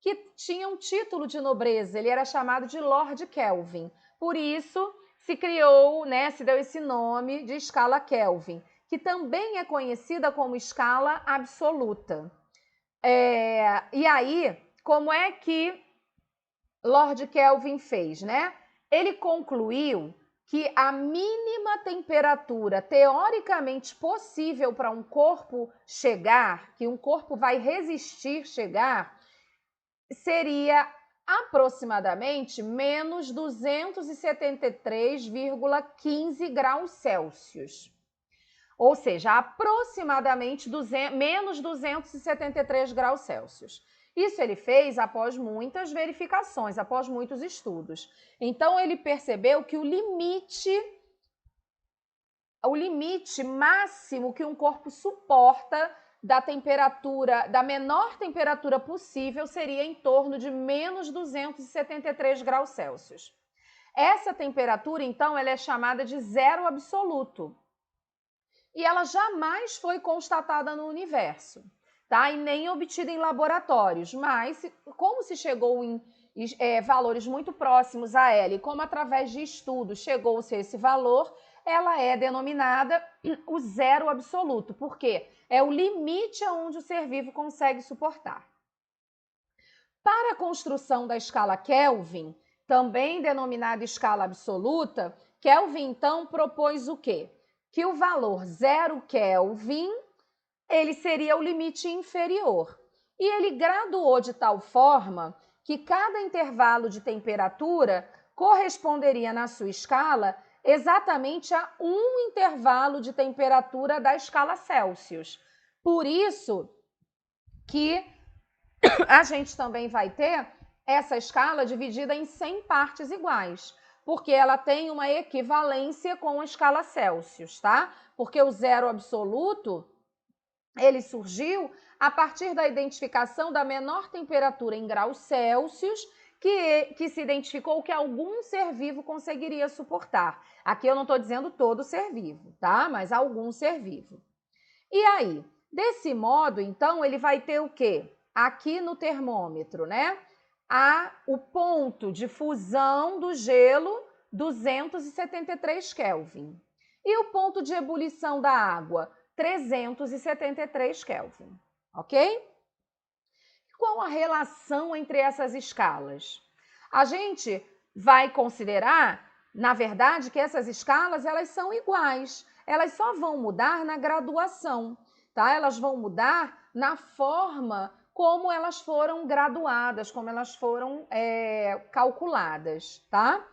que tinha um título de nobreza, ele era chamado de Lord Kelvin. Por isso, se criou, né, se deu esse nome de escala Kelvin, que também é conhecida como escala absoluta. E aí, como é que Lord Kelvin fez, né? Ele concluiu que a mínima temperatura teoricamente possível para um corpo chegar, que um corpo vai resistir chegar, seria aproximadamente menos 273,15 graus Celsius. Ou seja, aproximadamente menos 273 graus Celsius. Isso ele fez após muitas verificações, após muitos estudos. Então, ele percebeu que o limite máximo que um corpo suporta da menor temperatura possível seria em torno de menos 273 graus Celsius. Essa temperatura, então, ela é chamada de zero absoluto. E ela jamais foi constatada no universo, tá? E nem obtida em laboratórios. Mas, como se chegou em valores muito próximos a ela, e como através de estudos chegou-se a esse valor, ela é denominada o zero absoluto, porque é o limite aonde o ser vivo consegue suportar. Para a construção da escala Kelvin, também denominada escala absoluta, Kelvin então propôs o quê? Que o valor 0 Kelvin, ele seria o limite inferior. E ele graduou de tal forma que cada intervalo de temperatura corresponderia na sua escala exatamente a um intervalo de temperatura da escala Celsius. Por isso que a gente também vai ter essa escala dividida em 100 partes iguais, porque ela tem uma equivalência com a escala Celsius, tá? Porque o zero absoluto, ele surgiu a partir da identificação da menor temperatura em graus Celsius que se identificou que algum ser vivo conseguiria suportar. Aqui eu não estou dizendo todo ser vivo, tá? Mas algum ser vivo. E aí, desse modo, então, ele vai ter o quê? Aqui no termômetro, né? O ponto de fusão do gelo, 273 Kelvin. E o ponto de ebulição da água, 373 Kelvin, ok? Qual a relação entre essas escalas? A gente vai considerar, na verdade, que essas escalas elas são iguais. Elas só vão mudar na graduação, tá? Elas vão mudar na forma como elas foram graduadas, como elas foram calculadas, tá?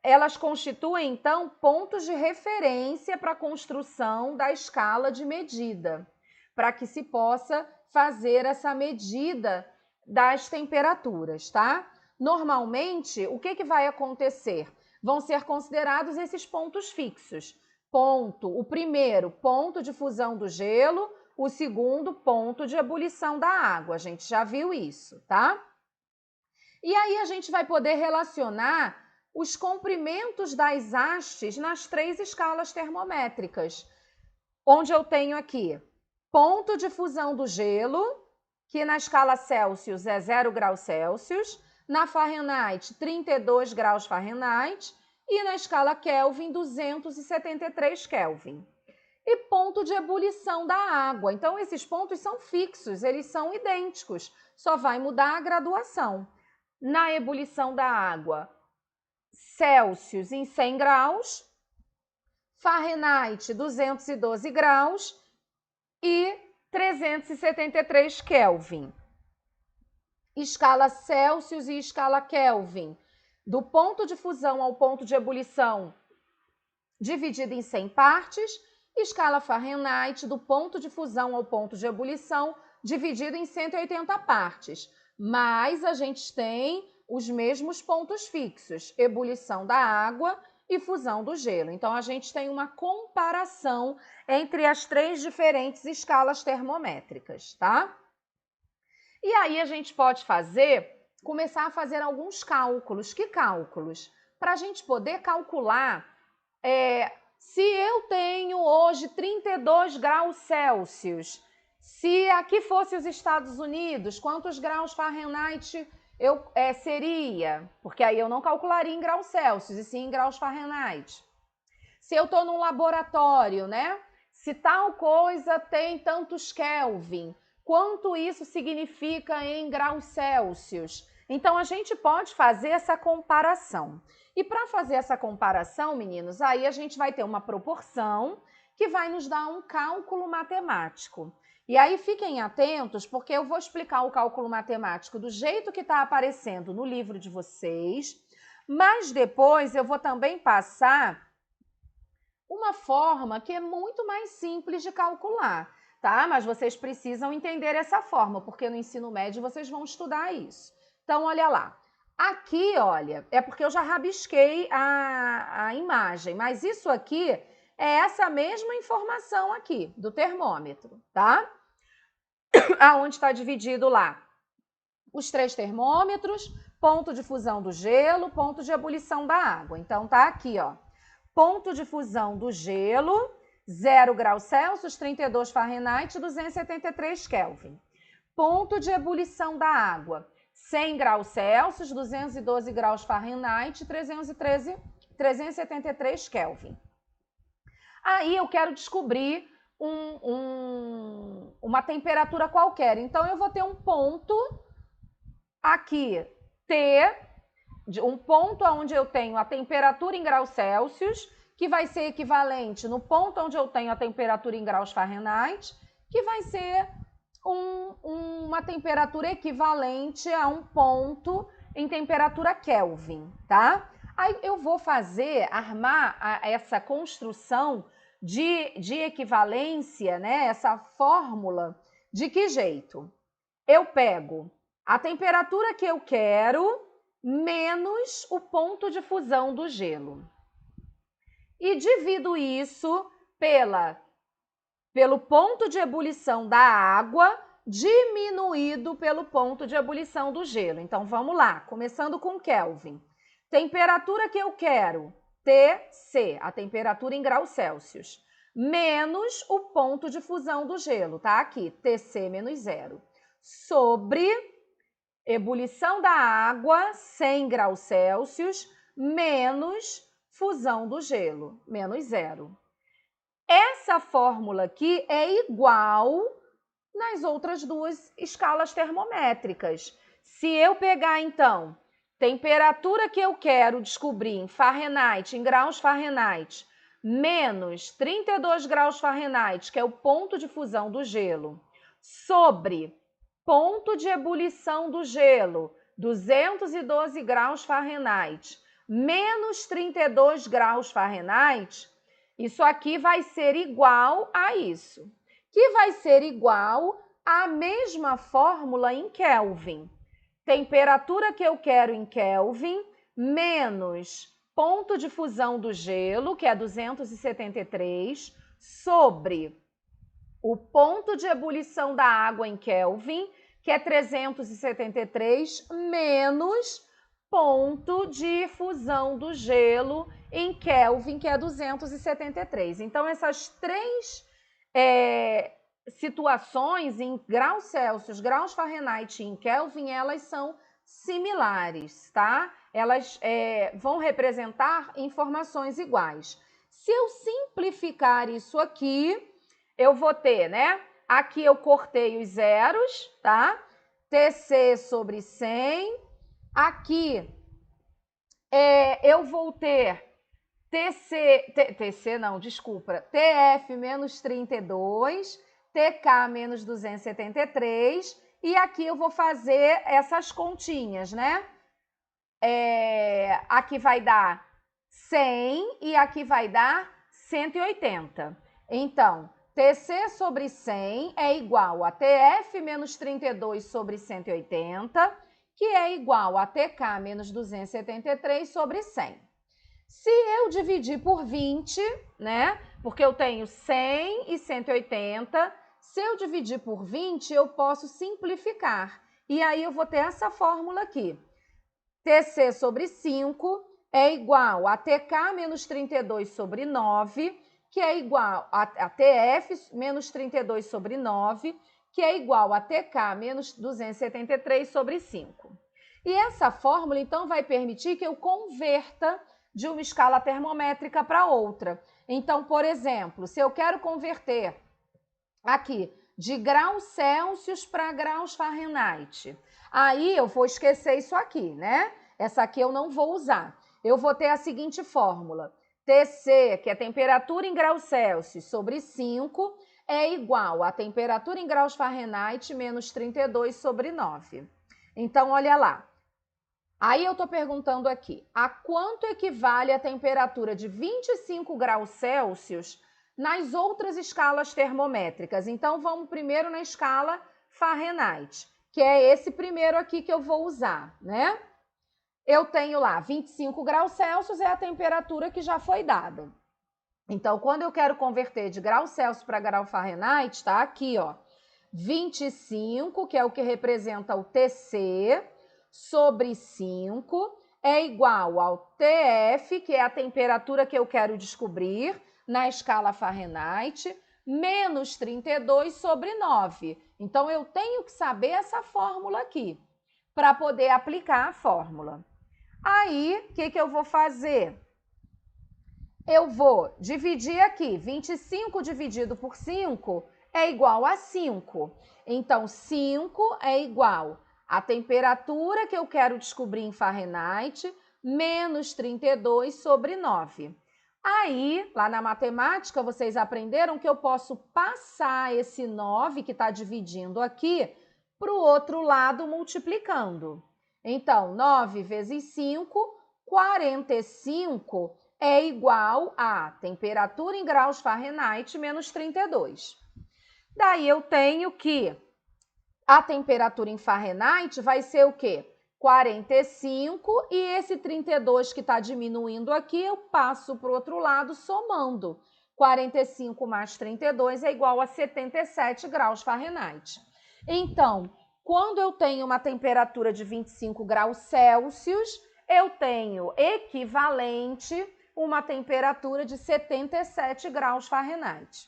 Elas constituem, então, pontos de referência para a construção da escala de medida, para que se possa fazer essa medida das temperaturas, tá? Normalmente, o que vai acontecer? Vão ser considerados esses pontos fixos. O primeiro, ponto de fusão do gelo, o segundo, ponto de ebulição da água. A gente já viu isso, tá? E aí a gente vai poder relacionar os comprimentos das hastes nas 3 escalas termométricas, onde eu tenho aqui ponto de fusão do gelo, que na escala Celsius é 0 graus Celsius, na Fahrenheit 32 graus Fahrenheit e na escala Kelvin, 273 Kelvin. E ponto de ebulição da água. Então, esses pontos são fixos, eles são idênticos, só vai mudar a graduação. Na ebulição da água, Celsius em 100 graus, Fahrenheit 212 graus e 373 Kelvin. Escala Celsius e escala Kelvin. Do ponto de fusão ao ponto de ebulição, dividido em 100 partes. Escala Fahrenheit, do ponto de fusão ao ponto de ebulição, dividido em 180 partes. Mas a gente tem os mesmos pontos fixos, ebulição da água e fusão do gelo. Então, a gente tem uma comparação entre as 3 diferentes escalas termométricas, tá? E aí a gente pode começar a fazer alguns cálculos. Que cálculos? Para a gente poder calcular, se eu tenho hoje 32 graus Celsius, se aqui fosse os Estados Unidos, quantos graus Fahrenheit seria? Porque aí eu não calcularia em graus Celsius, e sim em graus Fahrenheit. Se eu estou num laboratório, né? Se tal coisa tem tantos Kelvin, quanto isso significa em graus Celsius? Então, a gente pode fazer essa comparação. E para fazer essa comparação, meninos, aí a gente vai ter uma proporção que vai nos dar um cálculo matemático. E aí fiquem atentos, porque eu vou explicar o cálculo matemático do jeito que está aparecendo no livro de vocês, mas depois eu vou também passar uma forma que é muito mais simples de calcular, tá? Mas vocês precisam entender essa forma, porque no ensino médio vocês vão estudar isso. Então, olha lá. Aqui, olha, é porque eu já rabisquei a imagem, mas isso aqui é essa mesma informação aqui do termômetro, tá? Aonde está dividido lá os 3 termômetros, ponto de fusão do gelo, ponto de ebulição da água. Então, tá aqui, ó. Ponto de fusão do gelo, 0 graus Celsius, 32 Fahrenheit, 273 Kelvin. Ponto de ebulição da água, 100 graus Celsius, 212 graus Fahrenheit, 373 Kelvin. Aí eu quero descobrir uma temperatura qualquer. Então, eu vou ter um ponto aqui, T, um ponto onde eu tenho a temperatura em graus Celsius, que vai ser equivalente no ponto onde eu tenho a temperatura em graus Fahrenheit, que vai ser uma temperatura equivalente a um ponto em temperatura Kelvin, tá? Aí eu vou armar essa construção de equivalência, né? Essa fórmula, de que jeito? Eu pego a temperatura que eu quero menos o ponto de fusão do gelo. E divido isso pelo ponto de ebulição da água diminuído pelo ponto de ebulição do gelo. Então, vamos lá, começando com Kelvin. Temperatura que eu quero, TC, a temperatura em graus Celsius, menos o ponto de fusão do gelo, tá? Aqui, TC menos 0, sobre ebulição da água, 100 graus Celsius, menos fusão do gelo, menos 0. Essa fórmula aqui é igual nas outras 2 escalas termométricas. Se eu pegar, então, temperatura que eu quero descobrir em Fahrenheit, em graus Fahrenheit, menos 32 graus Fahrenheit, que é o ponto de fusão do gelo, sobre ponto de ebulição do gelo, 212 graus Fahrenheit, menos 32 graus Fahrenheit, isso aqui vai ser igual a isso, que vai ser igual à mesma fórmula em Kelvin. Temperatura que eu quero em Kelvin, menos ponto de fusão do gelo, que é 273, sobre o ponto de ebulição da água em Kelvin, que é 373, menos ponto de fusão do gelo em Kelvin, que é 273. Então, essas 3 situações em graus Celsius, graus Fahrenheit e em Kelvin, elas são similares, tá? elas vão representar informações iguais. Se eu simplificar isso aqui, eu vou ter, né? Aqui eu cortei os zeros, tá? TC sobre 100. Aqui eu vou ter TF menos 32, TK menos 273, e aqui eu vou fazer essas continhas, né? Aqui vai dar 100 e aqui vai dar 180. Então, TC sobre 100 é igual a TF menos 32 sobre 180, que é igual a TK menos 273 sobre 100. Se eu dividir por 20, né? Porque eu tenho 100 e 180, se eu dividir por 20, eu posso simplificar. E aí eu vou ter essa fórmula aqui. TC sobre 5 é igual a TK menos 32 sobre 9, que é igual a TF menos 32 sobre 9, que é igual a TK menos 273 sobre 5. E essa fórmula, então, vai permitir que eu converta de uma escala termométrica para outra. Então, por exemplo, se eu quero converter aqui de graus Celsius para graus Fahrenheit, aí eu vou esquecer isso aqui, né? Essa aqui eu não vou usar. Eu vou ter a seguinte fórmula. TC, que é temperatura em graus Celsius, sobre 5, é igual a temperatura em graus Fahrenheit menos 32 sobre 9. Então, olha lá. Aí eu estou perguntando aqui, a quanto equivale a temperatura de 25 graus Celsius nas outras escalas termométricas? Então, vamos primeiro na escala Fahrenheit, que é esse primeiro aqui que eu vou usar, né? Eu tenho lá 25 graus Celsius, é a temperatura que já foi dada. Então, quando eu quero converter de grau Celsius para grau Fahrenheit, tá aqui, ó, 25, que é o que representa o TC, sobre 5, é igual ao TF, que é a temperatura que eu quero descobrir na escala Fahrenheit, menos 32 sobre 9. Então, eu tenho que saber essa fórmula aqui, para poder aplicar a fórmula. Aí, o que eu vou fazer? Eu vou dividir aqui, 25 dividido por 5 é igual a 5. Então, 5 é igual a temperatura que eu quero descobrir em Fahrenheit, menos 32 sobre 9. Aí, lá na matemática, vocês aprenderam que eu posso passar esse 9 que está dividindo aqui para o outro lado multiplicando. Então, 9 vezes 5, 45 é igual a temperatura em graus Fahrenheit menos 32. Daí eu tenho que a temperatura em Fahrenheit vai ser o quê? 45, e esse 32 que está diminuindo aqui, eu passo para o outro lado somando. 45 mais 32 é igual a 77 graus Fahrenheit. Então, quando eu tenho uma temperatura de 25 graus Celsius, eu tenho equivalente uma temperatura de 77 graus Fahrenheit.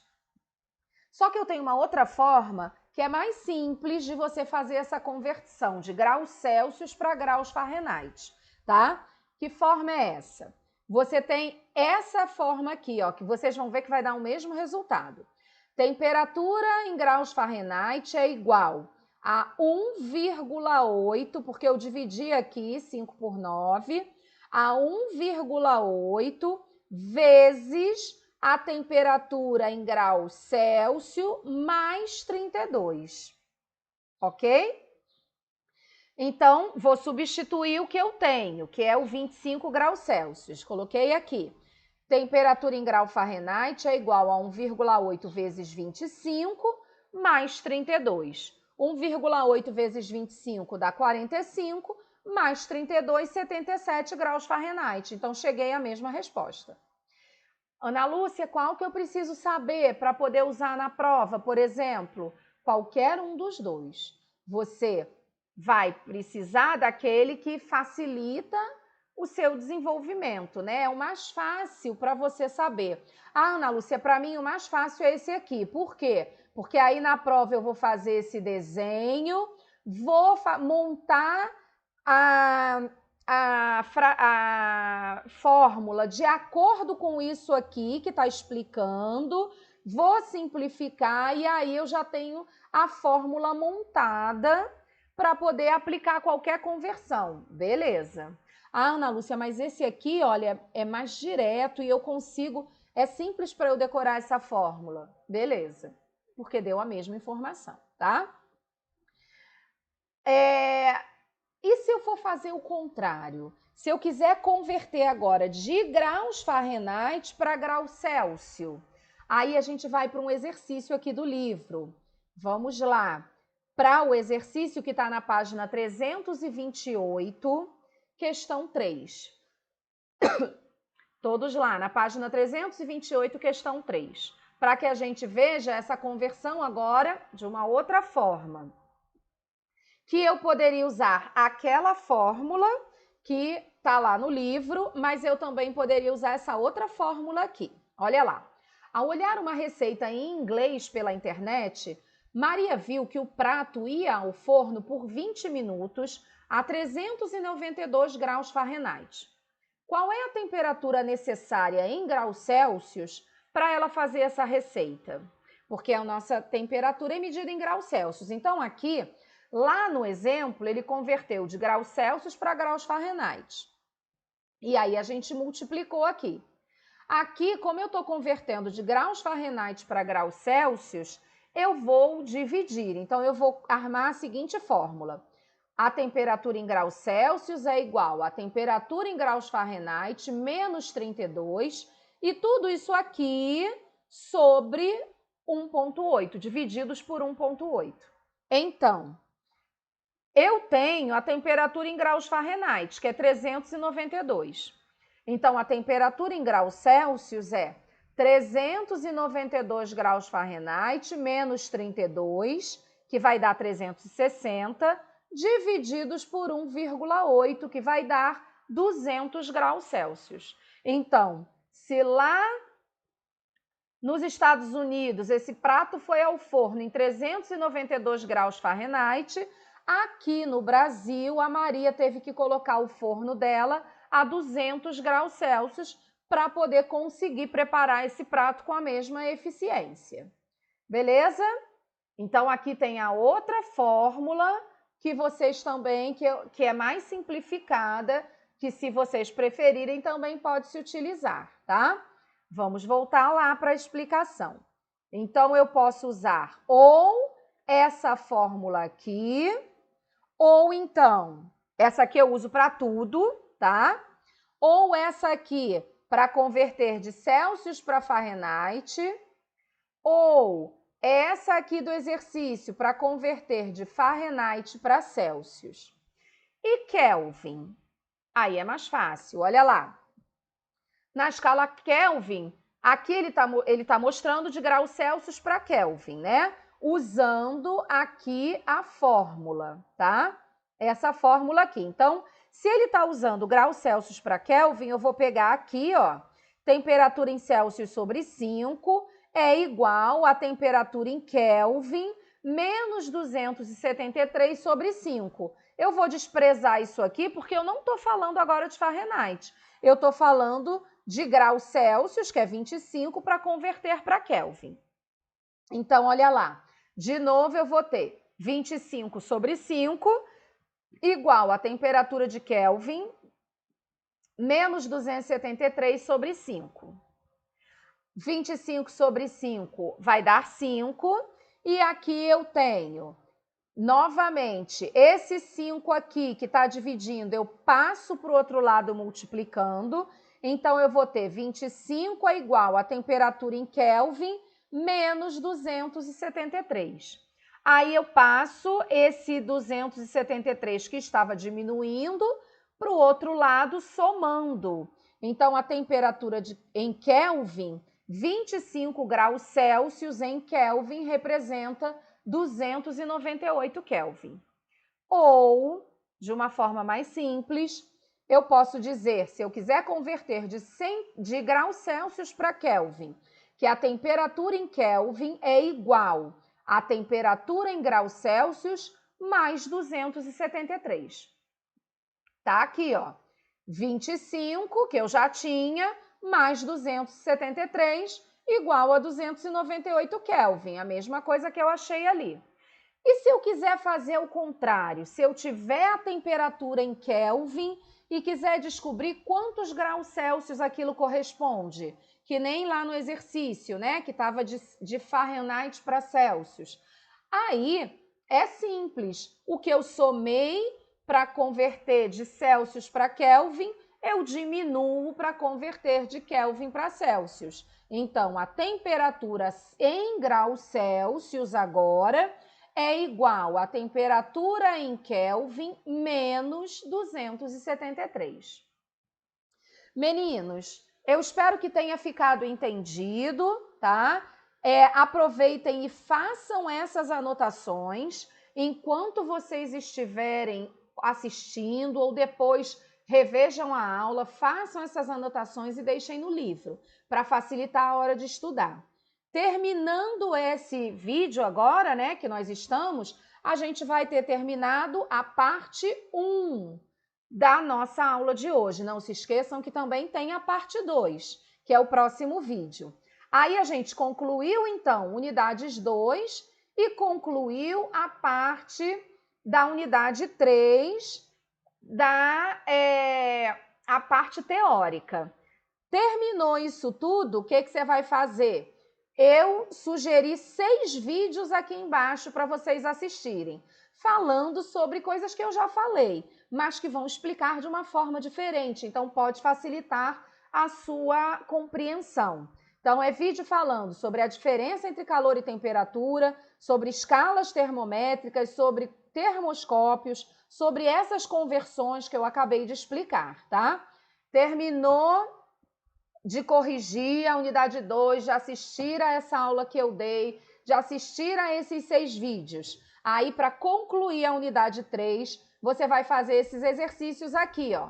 Só que eu tenho uma outra forma que é mais simples de você fazer essa conversão de graus Celsius para graus Fahrenheit, tá? Que forma é essa? Você tem essa forma aqui, ó, que vocês vão ver que vai dar o mesmo resultado. Temperatura em graus Fahrenheit é igual a 1,8, porque eu dividi aqui 5 por 9, a 1,8 vezes a temperatura em graus Celsius mais 32, ok? Então, vou substituir o que eu tenho, que é o 25 graus Celsius. Coloquei aqui. Temperatura em grau Fahrenheit é igual a 1,8 vezes 25 mais 32. 1,8 vezes 25 dá 45, mais 32, 77 graus Fahrenheit. Então, cheguei à mesma resposta. Ana Lúcia, qual que eu preciso saber para poder usar na prova? Por exemplo, qualquer um dos dois. Você vai precisar daquele que facilita o seu desenvolvimento, né? É o mais fácil para você saber. Ah, Ana Lúcia, para mim o mais fácil é esse aqui. Por quê? Porque aí na prova eu vou fazer esse desenho, vou montar a fórmula de acordo com isso aqui que está explicando, vou simplificar e aí eu já tenho a fórmula montada para poder aplicar qualquer conversão. Beleza. Ah, Ana Lúcia, mas esse aqui, olha, é mais direto e eu consigo... É simples para eu decorar essa fórmula. Beleza. Porque deu a mesma informação, tá? E se eu for fazer o contrário? Se eu quiser converter agora de graus Fahrenheit para graus Celsius, aí a gente vai para um exercício aqui do livro. Vamos lá. Para o exercício que está na página 328, questão 3. Todos lá, na página 328, questão 3. Para que a gente veja essa conversão agora de uma outra forma. Que eu poderia usar aquela fórmula que está lá no livro, mas eu também poderia usar essa outra fórmula aqui. Olha lá. Ao olhar uma receita em inglês pela internet, Maria viu que o prato ia ao forno por 20 minutos a 392 graus Fahrenheit. Qual é a temperatura necessária em graus Celsius para ela fazer essa receita? Porque a nossa temperatura é medida em graus Celsius. Então, aqui, lá no exemplo, ele converteu de graus Celsius para graus Fahrenheit. E aí, a gente multiplicou aqui. Aqui, como eu estou convertendo de graus Fahrenheit para graus Celsius, eu vou dividir. Então, eu vou armar a seguinte fórmula. A temperatura em graus Celsius é igual a temperatura em graus Fahrenheit menos 32 e tudo isso aqui sobre 1,8, divididos por 1,8. Então, eu tenho a temperatura em graus Fahrenheit, que é 392. Então, a temperatura em graus Celsius é 392 graus Fahrenheit menos 32, que vai dar 360, divididos por 1,8, que vai dar 200 graus Celsius. Então, se lá nos Estados Unidos esse prato foi ao forno em 392 graus Fahrenheit, aqui no Brasil a Maria teve que colocar o forno dela a 200 graus Celsius para poder conseguir preparar esse prato com a mesma eficiência. Beleza? Então, aqui tem a outra fórmula que vocês também, que é mais simplificada, que se vocês preferirem também pode se utilizar, tá? Vamos voltar lá para a explicação. Então, eu posso usar ou essa fórmula aqui, ou então, essa aqui eu uso para tudo, tá? Ou essa aqui para converter de Celsius para Fahrenheit, ou essa aqui do exercício para converter de Fahrenheit para Celsius. E Kelvin? Aí é mais fácil, olha lá. Na escala Kelvin, aqui ele tá mostrando de graus Celsius para Kelvin, né? Usando aqui a fórmula, tá? Essa fórmula aqui. Então, se ele está usando graus Celsius para Kelvin, eu vou pegar aqui, ó, temperatura em Celsius sobre 5 é igual a temperatura em Kelvin menos 273 sobre 5. Eu vou desprezar isso aqui porque eu não estou falando agora de Fahrenheit. Eu estou falando de graus Celsius, que é 25, para converter para Kelvin. Então, olha lá. De novo, eu vou ter 25 sobre 5 igual a temperatura de Kelvin menos 273 sobre 5. 25 sobre 5 vai dar 5. E aqui eu tenho, novamente, esse 5 aqui que está dividindo, eu passo para o outro lado multiplicando. Então, eu vou ter 25 é igual a temperatura em Kelvin menos 273. Aí, eu passo esse 273 que estava diminuindo para o outro lado, somando. Então, a temperatura em Kelvin, 25 graus Celsius em Kelvin representa 298 Kelvin. Ou, de uma forma mais simples, eu posso dizer, se eu quiser converter de graus Celsius para Kelvin, que a temperatura em Kelvin é igual à temperatura em graus Celsius mais 273. Tá aqui, ó. 25, que eu já tinha, mais 273, igual a 298 Kelvin. A mesma coisa que eu achei ali. E se eu quiser fazer o contrário? Se eu tiver a temperatura em Kelvin e quiser descobrir quantos graus Celsius aquilo corresponde, que nem lá no exercício, né, que estava de Fahrenheit para Celsius. Aí é simples, o que eu somei para converter de Celsius para Kelvin, eu diminuo para converter de Kelvin para Celsius. Então, a temperatura em graus Celsius agora é igual à temperatura em Kelvin menos 273. Meninos, eu espero que tenha ficado entendido, tá? Aproveitem e façam essas anotações enquanto vocês estiverem assistindo ou depois revejam a aula, façam essas anotações e deixem no livro, para facilitar a hora de estudar. Terminando esse vídeo agora, né, que nós estamos, a gente vai ter terminado a parte 1 da nossa aula de hoje. Não se esqueçam que também tem a parte 2, que é o próximo vídeo. Aí a gente concluiu, então, unidades 2 e concluiu a parte da unidade 3, a parte teórica. Terminou isso tudo, o que você vai fazer? Eu sugeri 6 vídeos aqui embaixo para vocês assistirem, falando sobre coisas que eu já falei, mas que vão explicar de uma forma diferente, então pode facilitar a sua compreensão. Então, é vídeo falando sobre a diferença entre calor e temperatura, sobre escalas termométricas, sobre termoscópios, sobre essas conversões que eu acabei de explicar, tá? Terminou de corrigir a unidade 2, de assistir a essa aula que eu dei, de assistir a esses 6 vídeos. Aí, para concluir a unidade 3, você vai fazer esses exercícios aqui, ó.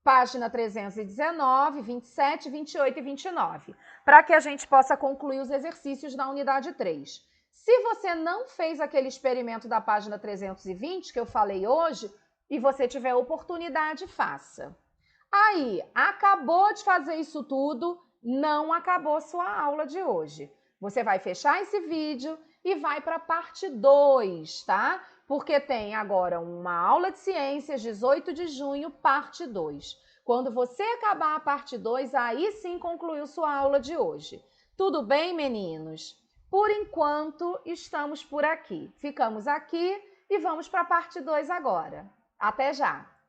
Página 319, 27, 28 e 29, para que a gente possa concluir os exercícios da unidade 3. Se você não fez aquele experimento da página 320 que eu falei hoje, e você tiver oportunidade, faça. Aí, acabou de fazer isso tudo, não acabou sua aula de hoje. Você vai fechar esse vídeo e vai para a parte 2, tá? Porque tem agora uma aula de ciências, 18 de junho, parte 2. Quando você acabar a parte 2, aí sim concluiu sua aula de hoje. Tudo bem, meninos? Por enquanto, estamos por aqui. Ficamos aqui e vamos para a parte 2 agora. Até já!